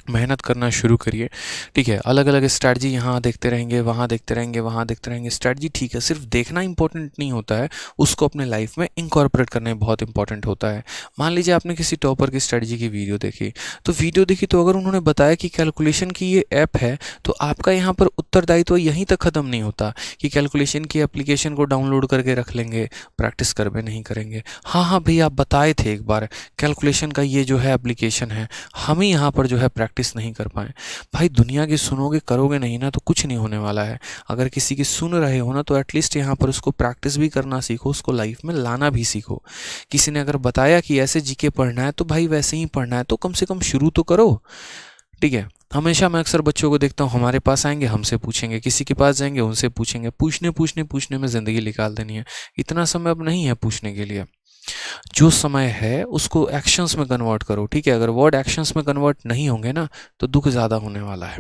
मेहनत करना शुरू करिए, ठीक है। अलग अलग स्ट्रैटेजी यहाँ देखते रहेंगे, वहाँ देखते रहेंगे, वहाँ देखते रहेंगे। स्ट्रैटेजी ठीक है, सिर्फ देखना इंपॉर्टेंट नहीं होता है, उसको अपने लाइफ में इंकॉर्पोरेट करना बहुत इंपॉर्टेंट होता है। मान लीजिए आपने किसी टॉपर की स्ट्रैटेजी की वीडियो देखी, तो अगर उन्होंने बताया कि कैलकुलेशन की ये ऐप है, तो आपका यहाँ पर उत्तरदायित्व यहीं तक ख़त्म नहीं होता कि कैलकुलेशन की एप्लीकेशन को डाउनलोड करके रख लेंगे, प्रैक्टिस कर भी नहीं करेंगे। हाँ हाँ भाई, आप बताए थे एक बार कैलकुलेशन का ये जो है एप्लीकेशन है, हम ही यहाँ पर जो है प्रैक्टिस नहीं कर पाए। भाई दुनिया की सुनोगे करोगे नहीं ना, तो कुछ नहीं होने वाला है। अगर किसी की सुन रहे हो ना, तो एटलीस्ट यहाँ पर उसको प्रैक्टिस भी करना सीखो, उसको लाइफ में लाना भी सीखो। किसी ने अगर बताया कि ऐसे जीके पढ़ना है, तो भाई वैसे ही पढ़ना है, तो कम से कम शुरू तो करो, ठीक है। हमेशा मैं अक्सर बच्चों को देखता हूँ, हमारे पास आएंगे हमसे पूछेंगे, किसी के पास जाएंगे उनसे पूछेंगे, पूछने पूछने पूछने में ज़िंदगी निकाल देनी है। इतना समय अब नहीं है पूछने के लिए। जो समय है उसको एक्शंस में कन्वर्ट करो, ठीक है। अगर वर्ड एक्शंस में कन्वर्ट नहीं होंगे ना, तो दुख ज़्यादा होने वाला है,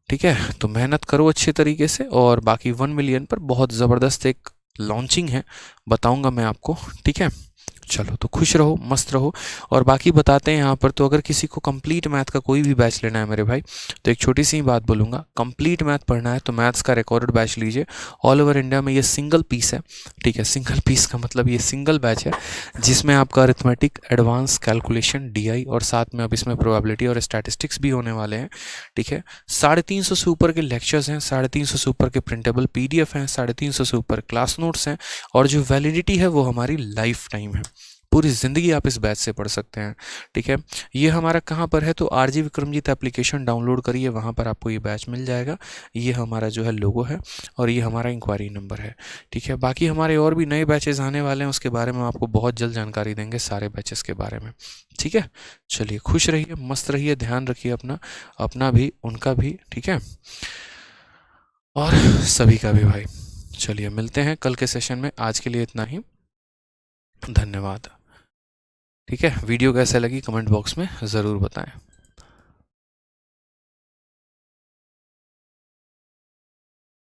ठीक है। तो मेहनत करो अच्छे तरीके से। और बाकी 1 मिलियन पर बहुत ज़बरदस्त एक लॉन्चिंग है, बताऊंगा मैं आपको, ठीक है। चलो, तो खुश रहो, मस्त रहो। और बाकी बताते हैं यहाँ पर, तो अगर किसी को कंप्लीट मैथ का कोई भी बैच लेना है मेरे भाई, तो एक छोटी सी बात बोलूँगा, कंप्लीट मैथ पढ़ना है तो मैथ्स का रिकॉर्डेड बैच लीजिए। ऑल ओवर इंडिया में ये सिंगल पीस है, ठीक है। सिंगल पीस का मतलब ये सिंगल बैच है, जिसमें आपका अरिथमेटिक, एडवांस, कैलकुलेशन, डीआई, और साथ में अब इसमें प्रोबेबिलिटी और स्टैटिस्टिक्स भी होने वाले हैं, ठीक है। 350 से ऊपर के लेक्चर्स हैं, 350 से ऊपर के प्रिंटेबल पीडीएफ हैं, 350 से ऊपर क्लास नोट्स हैं, और जो वैलिडिटी है वो हमारी लाइफ टाइम है। पूरी ज़िंदगी आप इस बैच से पढ़ सकते हैं, ठीक है। ये हमारा कहाँ पर है, तो आरजी विक्रमजीत एप्लीकेशन डाउनलोड करिए, वहाँ पर आपको ये बैच मिल जाएगा। ये हमारा जो है लोगो है, और ये हमारा इंक्वायरी नंबर है, ठीक है। बाकी हमारे और भी नए बैचेस आने वाले हैं, उसके बारे में आपको बहुत जल्द जानकारी देंगे, सारे बैचेस के बारे में, ठीक है। चलिए, खुश रहिए, मस्त रहिए, ध्यान रखिए अपना, अपना भी, उनका भी, ठीक है, और सभी का भी भाई। चलिए, मिलते हैं कल के सेशन में। आज के लिए इतना ही, धन्यवाद, ठीक है। वीडियो कैसे लगी कमेंट बॉक्स में ज़रूर बताएं।